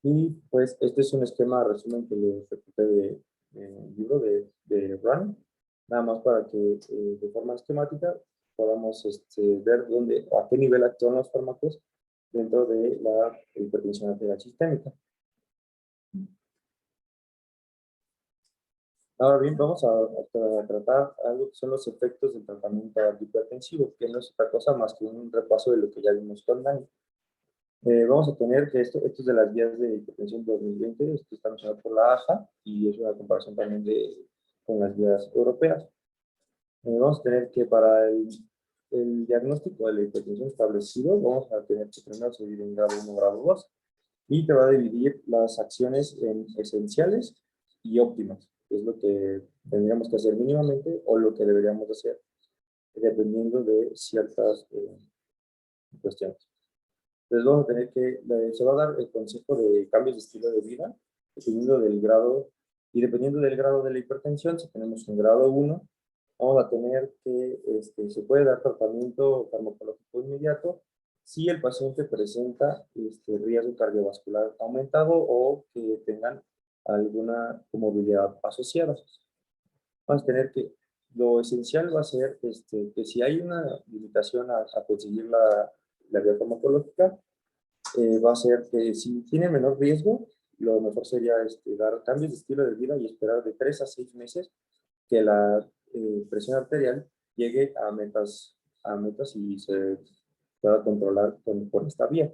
Y pues este es un esquema resumen que les recopilé del libro de Run, nada más para que de forma esquemática podamos ver dónde o a qué nivel actúan los fármacos dentro de la hipertensión arterial sistémica. Ahora bien, vamos a tratar algo que son los efectos del tratamiento antihipertensivo, que no es otra cosa más que un repaso de lo que ya vimos con Dani. Vamos a tener que esto es de las guías de hipertensión 2020, esto está mencionado por la AJA y es una comparación también con las guías europeas. Vamos a tener que para el diagnóstico de la hipertensión establecido, vamos a tener que primero seguir en grado 1, grado 2, y te va a dividir las acciones en esenciales y óptimas, que es lo que tendríamos que hacer mínimamente o lo que deberíamos hacer, dependiendo de ciertas cuestiones. Entonces vamos a tener que, se va a dar el consejo de cambios de estilo de vida, dependiendo del grado, y dependiendo del grado de la hipertensión, si tenemos un grado 1, vamos a tener que, se puede dar tratamiento farmacológico inmediato, si el paciente presenta riesgo cardiovascular aumentado o que tengan alguna comorbilidad asociada. Vamos a tener que, lo esencial va a ser que si hay una limitación a conseguir la vía farmacológica, va a ser que si tiene menor riesgo, lo mejor sería dar cambios de estilo de vida y esperar de 3 a 6 meses que la presión arterial llegue a metas y se pueda controlar por esta vía.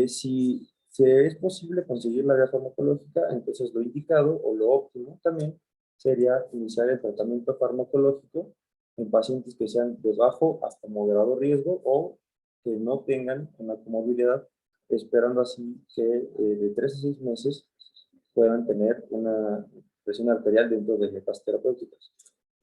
Si es posible conseguir la vía farmacológica, entonces lo indicado o lo óptimo también sería iniciar el tratamiento farmacológico en pacientes que sean de bajo hasta moderado riesgo o que no tengan una comorbilidad, esperando así que de 3 a 6 meses puedan tener una presión arterial dentro de metas terapéuticas.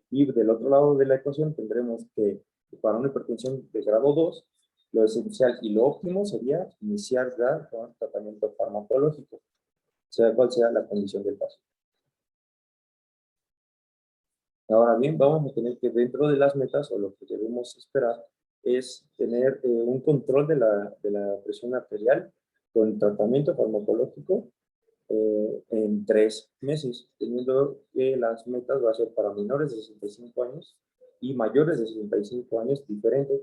Y del otro lado de la ecuación tendremos que para una hipertensión de grado 2, Lo esencial y lo óptimo sería iniciar ya con tratamiento farmacológico, sea cual sea la condición del paciente. Ahora bien, vamos a tener que dentro de las metas, o lo que debemos esperar, es tener un control de la presión arterial con tratamiento farmacológico en 3 meses, teniendo que las metas va a ser para menores de 65 años y mayores de 65 años diferentes,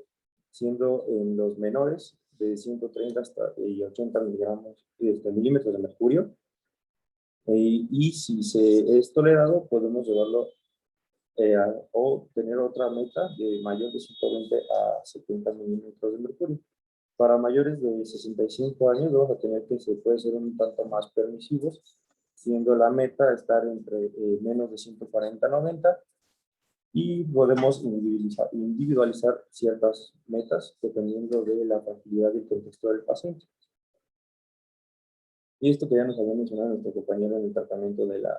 siendo en los menores de 130 hasta 80 milímetros de mercurio, y si se es tolerado, podemos llevarlo o tener otra meta de mayor de 120 a 70 milímetros de mercurio. Para mayores de 65 años vamos a tener que se puede ser un tanto más permisivos, siendo la meta estar entre menos de 140 a 90, y podemos individualizar ciertas metas dependiendo de la fragilidad y el contexto del paciente. Y esto que ya nos había mencionado nuestro compañero en el tratamiento de la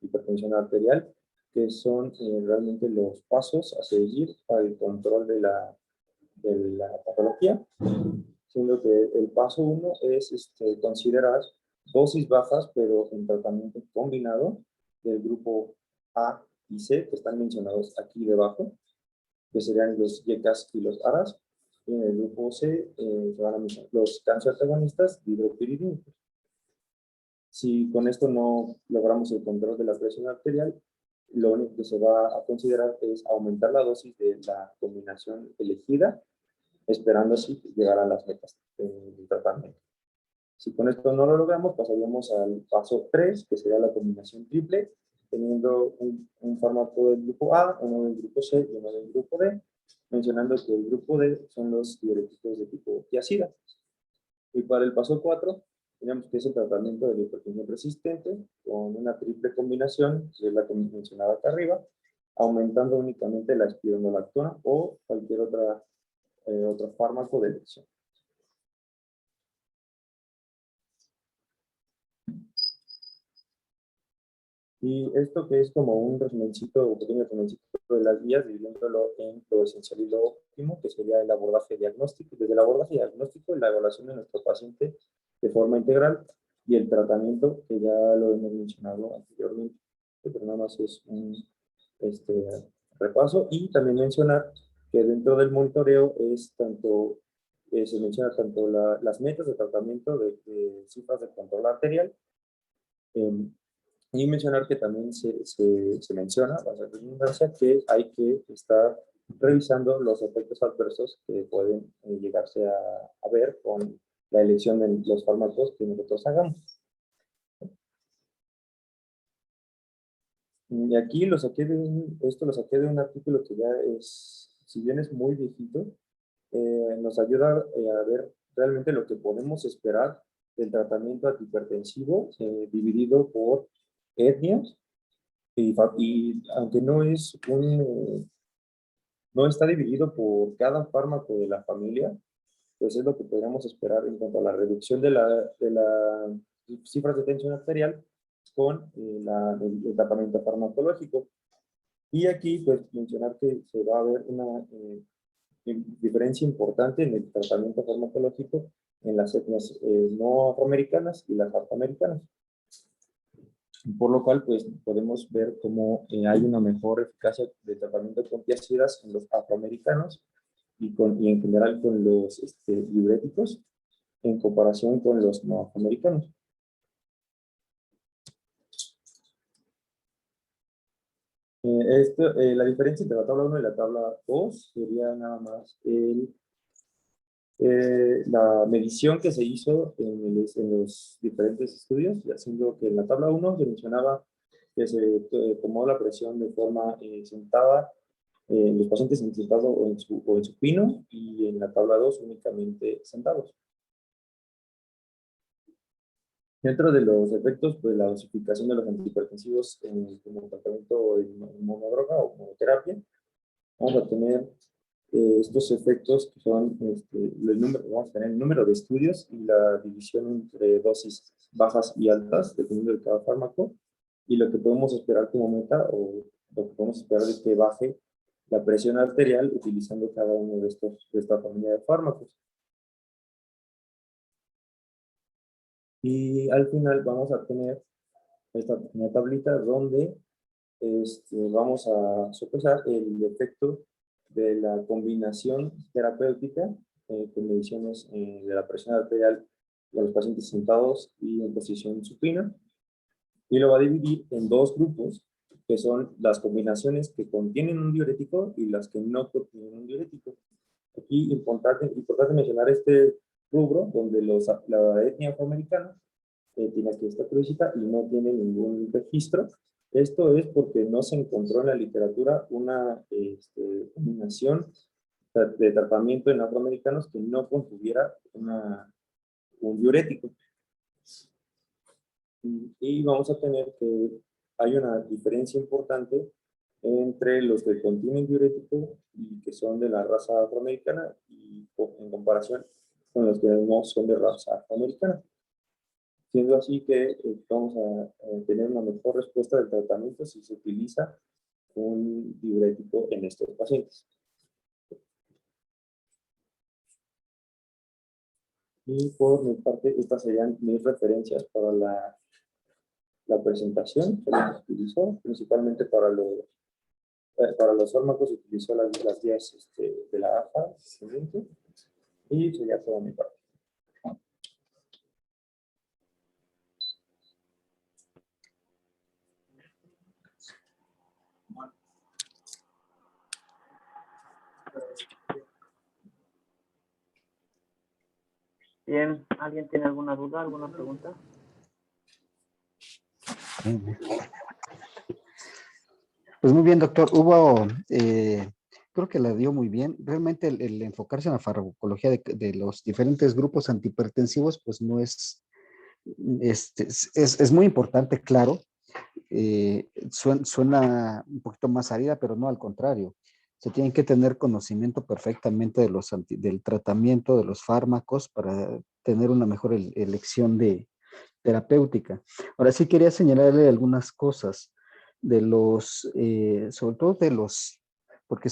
hipertensión arterial, que son realmente los pasos a seguir para el control de la patología, siendo que el paso 1 es considerar dosis bajas, pero en tratamiento combinado del grupo A y C, que están mencionados aquí debajo, que serían los YECAS y los ARAS, y en el grupo C se van a mencionar los canceroantagonistas hidropiridínicos. Si con esto no logramos el control de la presión arterial, lo único que se va a considerar es aumentar la dosis de la combinación elegida, esperando así llegar a las metas del tratamiento. Si con esto no lo logramos, pasaríamos al paso 3, que sería la combinación triple, teniendo un fármaco del grupo A, uno del grupo C y uno del grupo D, mencionando que el grupo D son los diuréticos de tipo tiazida. Y para el paso 4, tenemos que es el tratamiento de la hipertensión resistente con una triple combinación, que es la que mencionaba acá arriba, aumentando únicamente la espironolactona o cualquier otro fármaco de elección. Y esto que es como un resumencito, un pequeño resumencito de las guías, dividiéndolo en lo esencial y lo óptimo, que sería el abordaje diagnóstico, desde el abordaje diagnóstico, la evaluación de nuestro paciente de forma integral, y el tratamiento, que ya lo hemos mencionado anteriormente, pero nada más es un repaso, y también mencionar que dentro del monitoreo es tanto, se menciona tanto las metas de tratamiento de cifras de control arterial, y mencionar que también se menciona, a la redundancia, que hay que estar revisando los efectos adversos que pueden llegarse a ver con la elección de los fármacos que nosotros hagamos. Y aquí esto lo saqué de un artículo que ya es, si bien es muy viejito, nos ayuda a ver realmente lo que podemos esperar del tratamiento antihipertensivo dividido por etnias, y aunque no está dividido por cada fármaco de la familia, pues es lo que podríamos esperar en cuanto a la reducción de las cifras de tensión arterial con el tratamiento farmacológico. Y aquí, pues, mencionar que se va a ver una diferencia importante en el tratamiento farmacológico en las etnias no afroamericanas y las afroamericanas. Por lo cual, pues, podemos ver cómo hay una mejor eficacia de tratamiento con tiazidas en los afroamericanos y en general con los diuréticos en comparación con los no afroamericanos. La diferencia entre la tabla 1 y la tabla 2 sería nada más la medición que se hizo en los diferentes estudios, haciendo que en la tabla 1 se mencionaba que se tomó la presión de forma sentada en los pacientes sentados o en supino, y en la tabla 2 únicamente sentados. Dentro de los efectos, pues la dosificación de los antihipertensivos como tratamiento en monodroga o monoterapia, vamos a tener estos efectos que son vamos a tener el número de estudios y la división entre dosis bajas y altas, dependiendo de cada fármaco, y lo que podemos esperar como meta, o lo que podemos esperar es que baje la presión arterial utilizando cada uno de esta familia de fármacos. Y al final vamos a tener esta pequeña tablita donde vamos a sopesar el efecto de la combinación terapéutica con mediciones de la presión arterial de los pacientes sentados y en posición supina, y lo va a dividir en dos grupos, que son las combinaciones que contienen un diurético y las que no contienen un diurético. Aquí importante mencionar este rubro donde la etnia afroamericana tiene aquí esta crucita y no tiene ningún registro. Esto es porque no se encontró en la literatura una combinación de tratamiento en afroamericanos que no contuviera un diurético. Y vamos a tener que hay una diferencia importante entre los que contienen diurético y que son de la raza afroamericana y en comparación con los que no son de raza afroamericana. Siendo así que vamos a tener una mejor respuesta del tratamiento si se utiliza un diurético en estos pacientes. Y por mi parte, estas serían mis referencias para la presentación que se utilizó, principalmente para los fármacos se utilizó las guías de la AFA, y sería toda mi parte. Bien, ¿alguien tiene alguna duda, alguna pregunta? Pues muy bien, doctor. Creo que la dio muy bien. Realmente el enfocarse en la farmacología de los diferentes grupos antihipertensivos, pues no es muy importante, claro. Suena un poquito más árida, pero no, al contrario. Se tienen que tener conocimiento perfectamente del tratamiento de los fármacos para tener una mejor elección terapéutica. Ahora sí quería señalarle algunas cosas sobre todo porque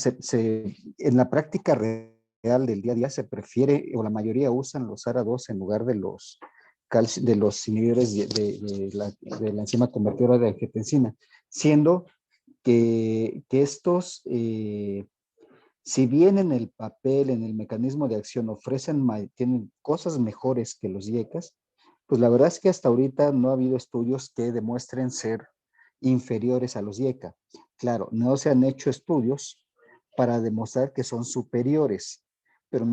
en la práctica real del día a día se prefiere, o la mayoría usan los ARA2 en lugar de los inhibidores de la enzima convertidora de angiotensina, siendo que estos, si bien en el papel, en el mecanismo de acción tienen cosas mejores que los IECAS, pues la verdad es que hasta ahorita no ha habido estudios que demuestren ser inferiores a los IECA. Claro, no se han hecho estudios para demostrar que son superiores, pero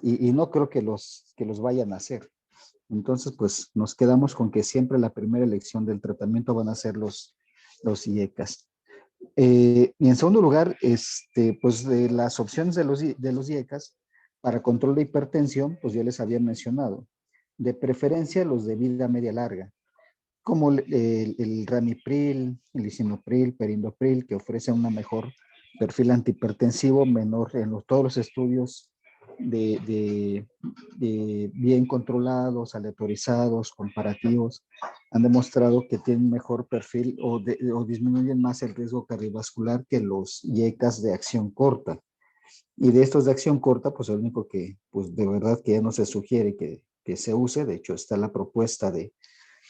y no creo que los vayan a hacer. Entonces, pues nos quedamos con que siempre la primera elección del tratamiento van a ser los IECAS. Y en segundo lugar, pues de las opciones de los IECAS para control de hipertensión, pues ya les había mencionado. De preferencia los de vida media larga, como el ramipril, el lisinopril, perindopril, que ofrecen una mejor perfil antihipertensivo, menor en todos los estudios de bien controlados, aleatorizados, comparativos, han demostrado que tienen mejor perfil o disminuyen más el riesgo cardiovascular que los IECAS de acción corta. Y de estos de acción corta, pues el único que, pues de verdad que ya no se sugiere que se use, de hecho está la propuesta de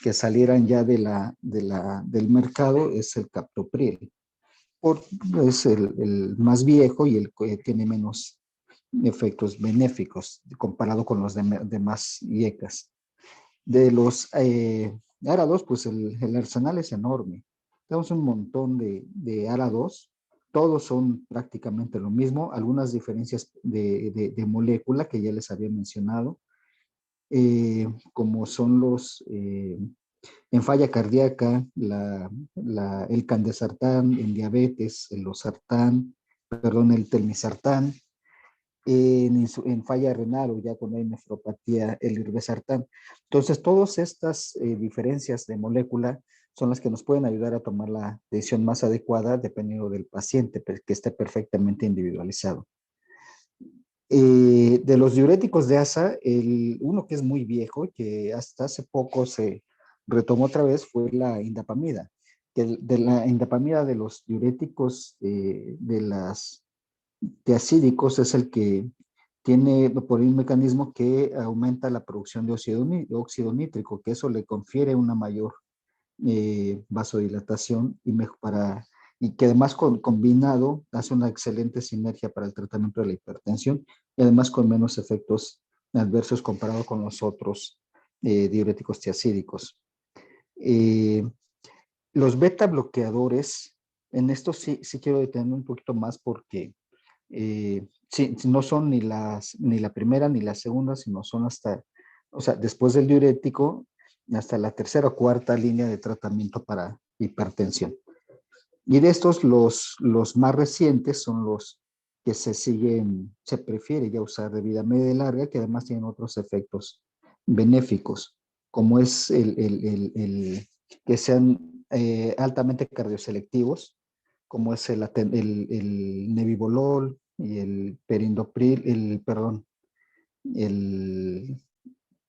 que salieran ya del mercado, es el captopril. Es el más viejo y el que tiene menos efectos benéficos comparado con los demás IECAS. De los ARA2, pues el arsenal es enorme. Tenemos un montón de ARA2, todos son prácticamente lo mismo, algunas diferencias de molécula que ya les había mencionado, como son en falla cardíaca, el candesartán, en diabetes, el losartán, perdón, el telmisartán, en falla renal o ya cuando hay nefropatía, el irbesartán. Entonces, todas estas diferencias de molécula son las que nos pueden ayudar a tomar la decisión más adecuada dependiendo del paciente, que esté perfectamente individualizado. De los diuréticos de ASA, uno que es muy viejo, que hasta hace poco se retomó otra vez, fue la indapamida. De la indapamida de los diuréticos de las tiacídicos es el que tiene por un mecanismo que aumenta la producción de óxido nítrico, que eso le confiere una mayor vasodilatación y que además combinado hace una excelente sinergia para el tratamiento de la hipertensión y además con menos efectos adversos comparado con los otros diuréticos tiacídicos. Los beta bloqueadores, en esto sí quiero detenerme un poquito más porque sí, no son ni la primera ni la segunda, sino son hasta, o sea, después del diurético, hasta la tercera o cuarta línea de tratamiento para hipertensión. Y de estos, los más recientes son los que se prefiere ya usar de vida media y larga, que además tienen otros efectos benéficos, como es que sean altamente cardioselectivos, como es el nebivolol y el perindopril, el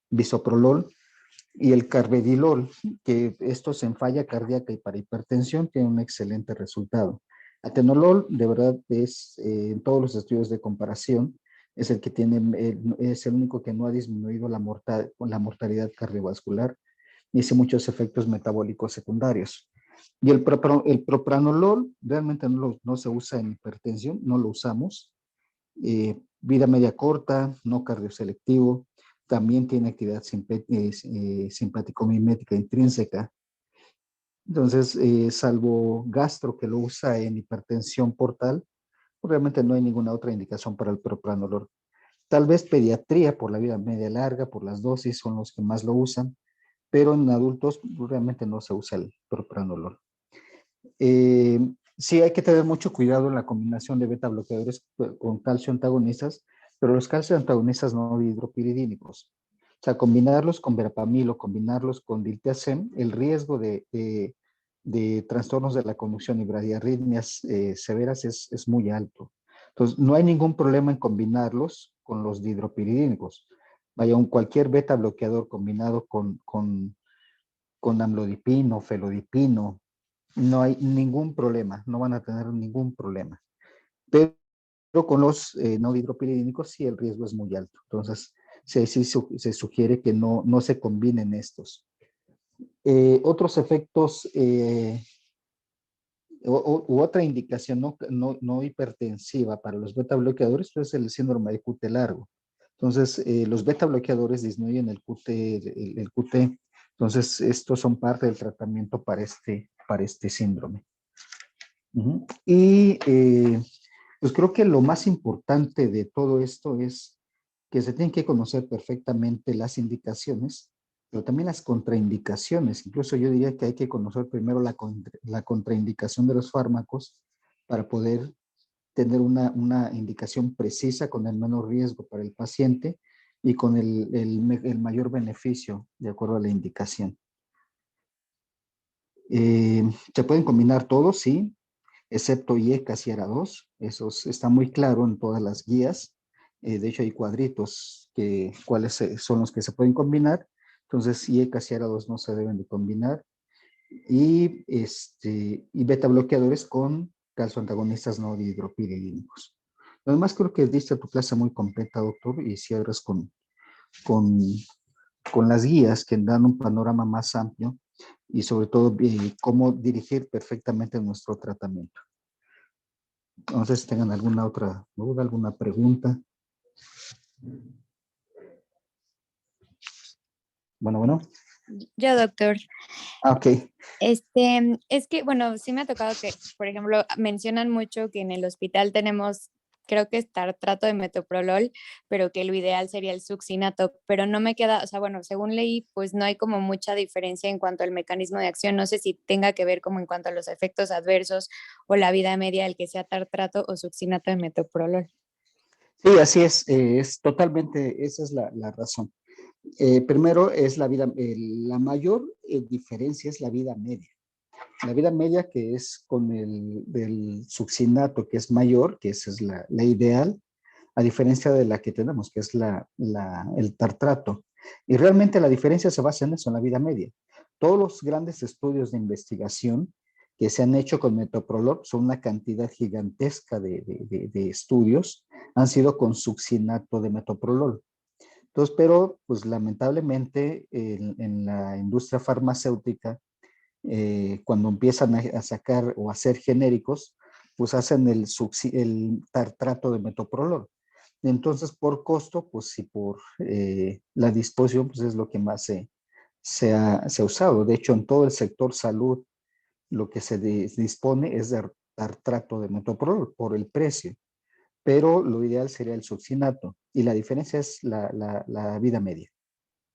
bisoprolol y el carvedilol, que estos en falla cardíaca y para hipertensión tienen un excelente resultado. Atenolol, de verdad, es en todos los estudios de comparación, es el que es el único que no ha disminuido la mortalidad cardiovascular y hace muchos efectos metabólicos secundarios. Y el propranolol realmente no se usa en hipertensión, no lo usamos. Vida media corta, no cardioselectivo, también tiene actividad simpático-mimética intrínseca. Entonces, salvo gastro que lo usa en hipertensión portal, realmente no hay ninguna otra indicación para el propranolol. Tal vez pediatría por la vida media larga, por las dosis, son los que más lo usan, pero en adultos realmente no se usa el propranolol. Sí hay que tener mucho cuidado en la combinación de beta bloqueadores con calcio antagonistas, pero los calcio antagonistas no hidropiridínicos. O sea, combinarlos con verapamil o combinarlos con diltiazem, el riesgo de trastornos de la conducción y bradiarritmias severas es muy alto. Entonces, no hay ningún problema en combinarlos con los dihidropiridínicos. Vaya, cualquier beta bloqueador combinado con amlodipino, felodipino, no hay ningún problema, no van a tener ningún problema. Pero con los no hidropiridínicos sí el riesgo es muy alto. Entonces, sí se sugiere que no se combinen estos. Otros efectos u otra indicación no hipertensiva para los beta bloqueadores es el síndrome de QT largo. Entonces, los beta bloqueadores disminuyen el QT. Entonces, estos son parte del tratamiento para este síndrome. Y pues creo que lo más importante de todo esto es que se tienen que conocer perfectamente las indicaciones, pero también las contraindicaciones. Incluso yo diría que hay que conocer primero la contraindicación de los fármacos para poder tener una indicación precisa con el menor riesgo para el paciente y con el mayor beneficio de acuerdo a la indicación. Se pueden combinar todos, sí, excepto IECAS y ARA2. Eso está muy claro en todas las guías. De hecho, hay cuadritos cuáles son los que se pueden combinar. Entonces, IECAS y ARA2 no se deben de combinar. Y beta bloqueadores con calcio antagonistas no dihidropiridínicos. Además, creo que diste tu clase muy completa, doctor, y cierras con las guías que dan un panorama más amplio y sobre todo cómo dirigir perfectamente nuestro tratamiento. No sé si tengan alguna otra duda, alguna pregunta. Bueno. Yo, doctor. Ok. Es que, bueno, sí me ha tocado que, por ejemplo, mencionan mucho que en el hospital tenemos, creo que es tartrato de metoprolol, pero que lo ideal sería el succinato, pero no me queda, o sea, bueno, según leí, pues no hay como mucha diferencia en cuanto al mecanismo de acción. No sé si tenga que ver como en cuanto a los efectos adversos o la vida media, el que sea tartrato o succinato de metoprolol. Sí, así es totalmente, esa es la razón. Primero es la vida, la mayor diferencia es la vida media. La vida media que es con del succinato que es mayor, que esa es la ideal, a diferencia de la que tenemos, que es el tartrato. Y realmente la diferencia se basa en eso, en la vida media. Todos los grandes estudios de investigación que se han hecho con metoprolol, son una cantidad gigantesca de estudios, han sido con succinato de metoprolol. Entonces, pero pues lamentablemente en la industria farmacéutica, cuando empiezan a sacar o a hacer genéricos, pues hacen el tartrato de metoprolol. Entonces, por costo, pues y por la disposición, pues es lo que más se ha usado. De hecho, en todo el sector salud, lo que se dispone es de tartrato de metoprolol por el precio, pero lo ideal sería el succinato. Y la diferencia es la vida media,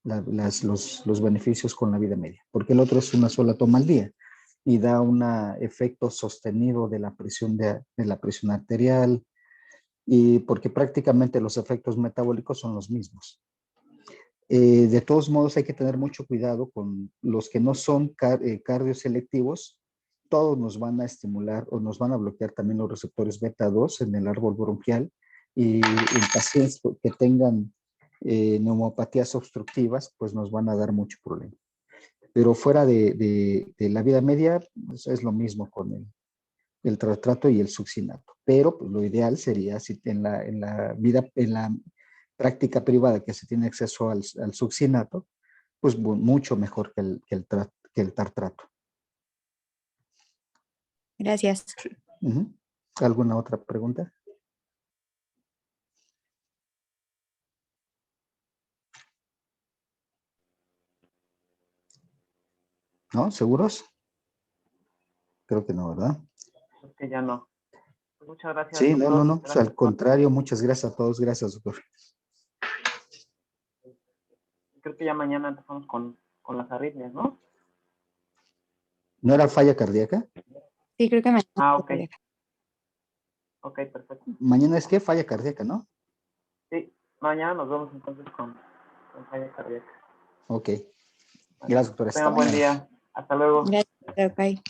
los beneficios con la vida media, porque el otro es una sola toma al día y da un efecto sostenido de la presión, de la presión arterial, y porque prácticamente los efectos metabólicos son los mismos. De todos modos, hay que tener mucho cuidado con los que no son cardioselectivos. Todos nos van a estimular o nos van a bloquear también los receptores beta 2 en el árbol bronquial, y en pacientes que tengan neumopatías obstructivas, pues nos van a dar mucho problema. Pero fuera de la vida media, pues es lo mismo con el tartrato y el succinato. Pero pues, lo ideal sería, si en la práctica privada que se tiene acceso al succinato, pues mucho mejor que el tartrato. Gracias. Uh-huh. ¿Alguna otra pregunta? ¿No? ¿Seguros? Creo que no, ¿verdad? Es que ya no. Pues muchas gracias, Sí, doctor. no. Pues, al contrario, muchas gracias a todos. Gracias, doctor. Creo que ya mañana empezamos con las arritmias, ¿no? ¿No era falla cardíaca? Sí, creo que mañana. Ah, ok. Ok, perfecto. Mañana es que falla cardíaca, ¿no? Sí, mañana nos vemos entonces con falla cardíaca. Ok. Gracias, doctor. Hasta Tengan buen mañana. día. Hasta luego. Gracias, bye.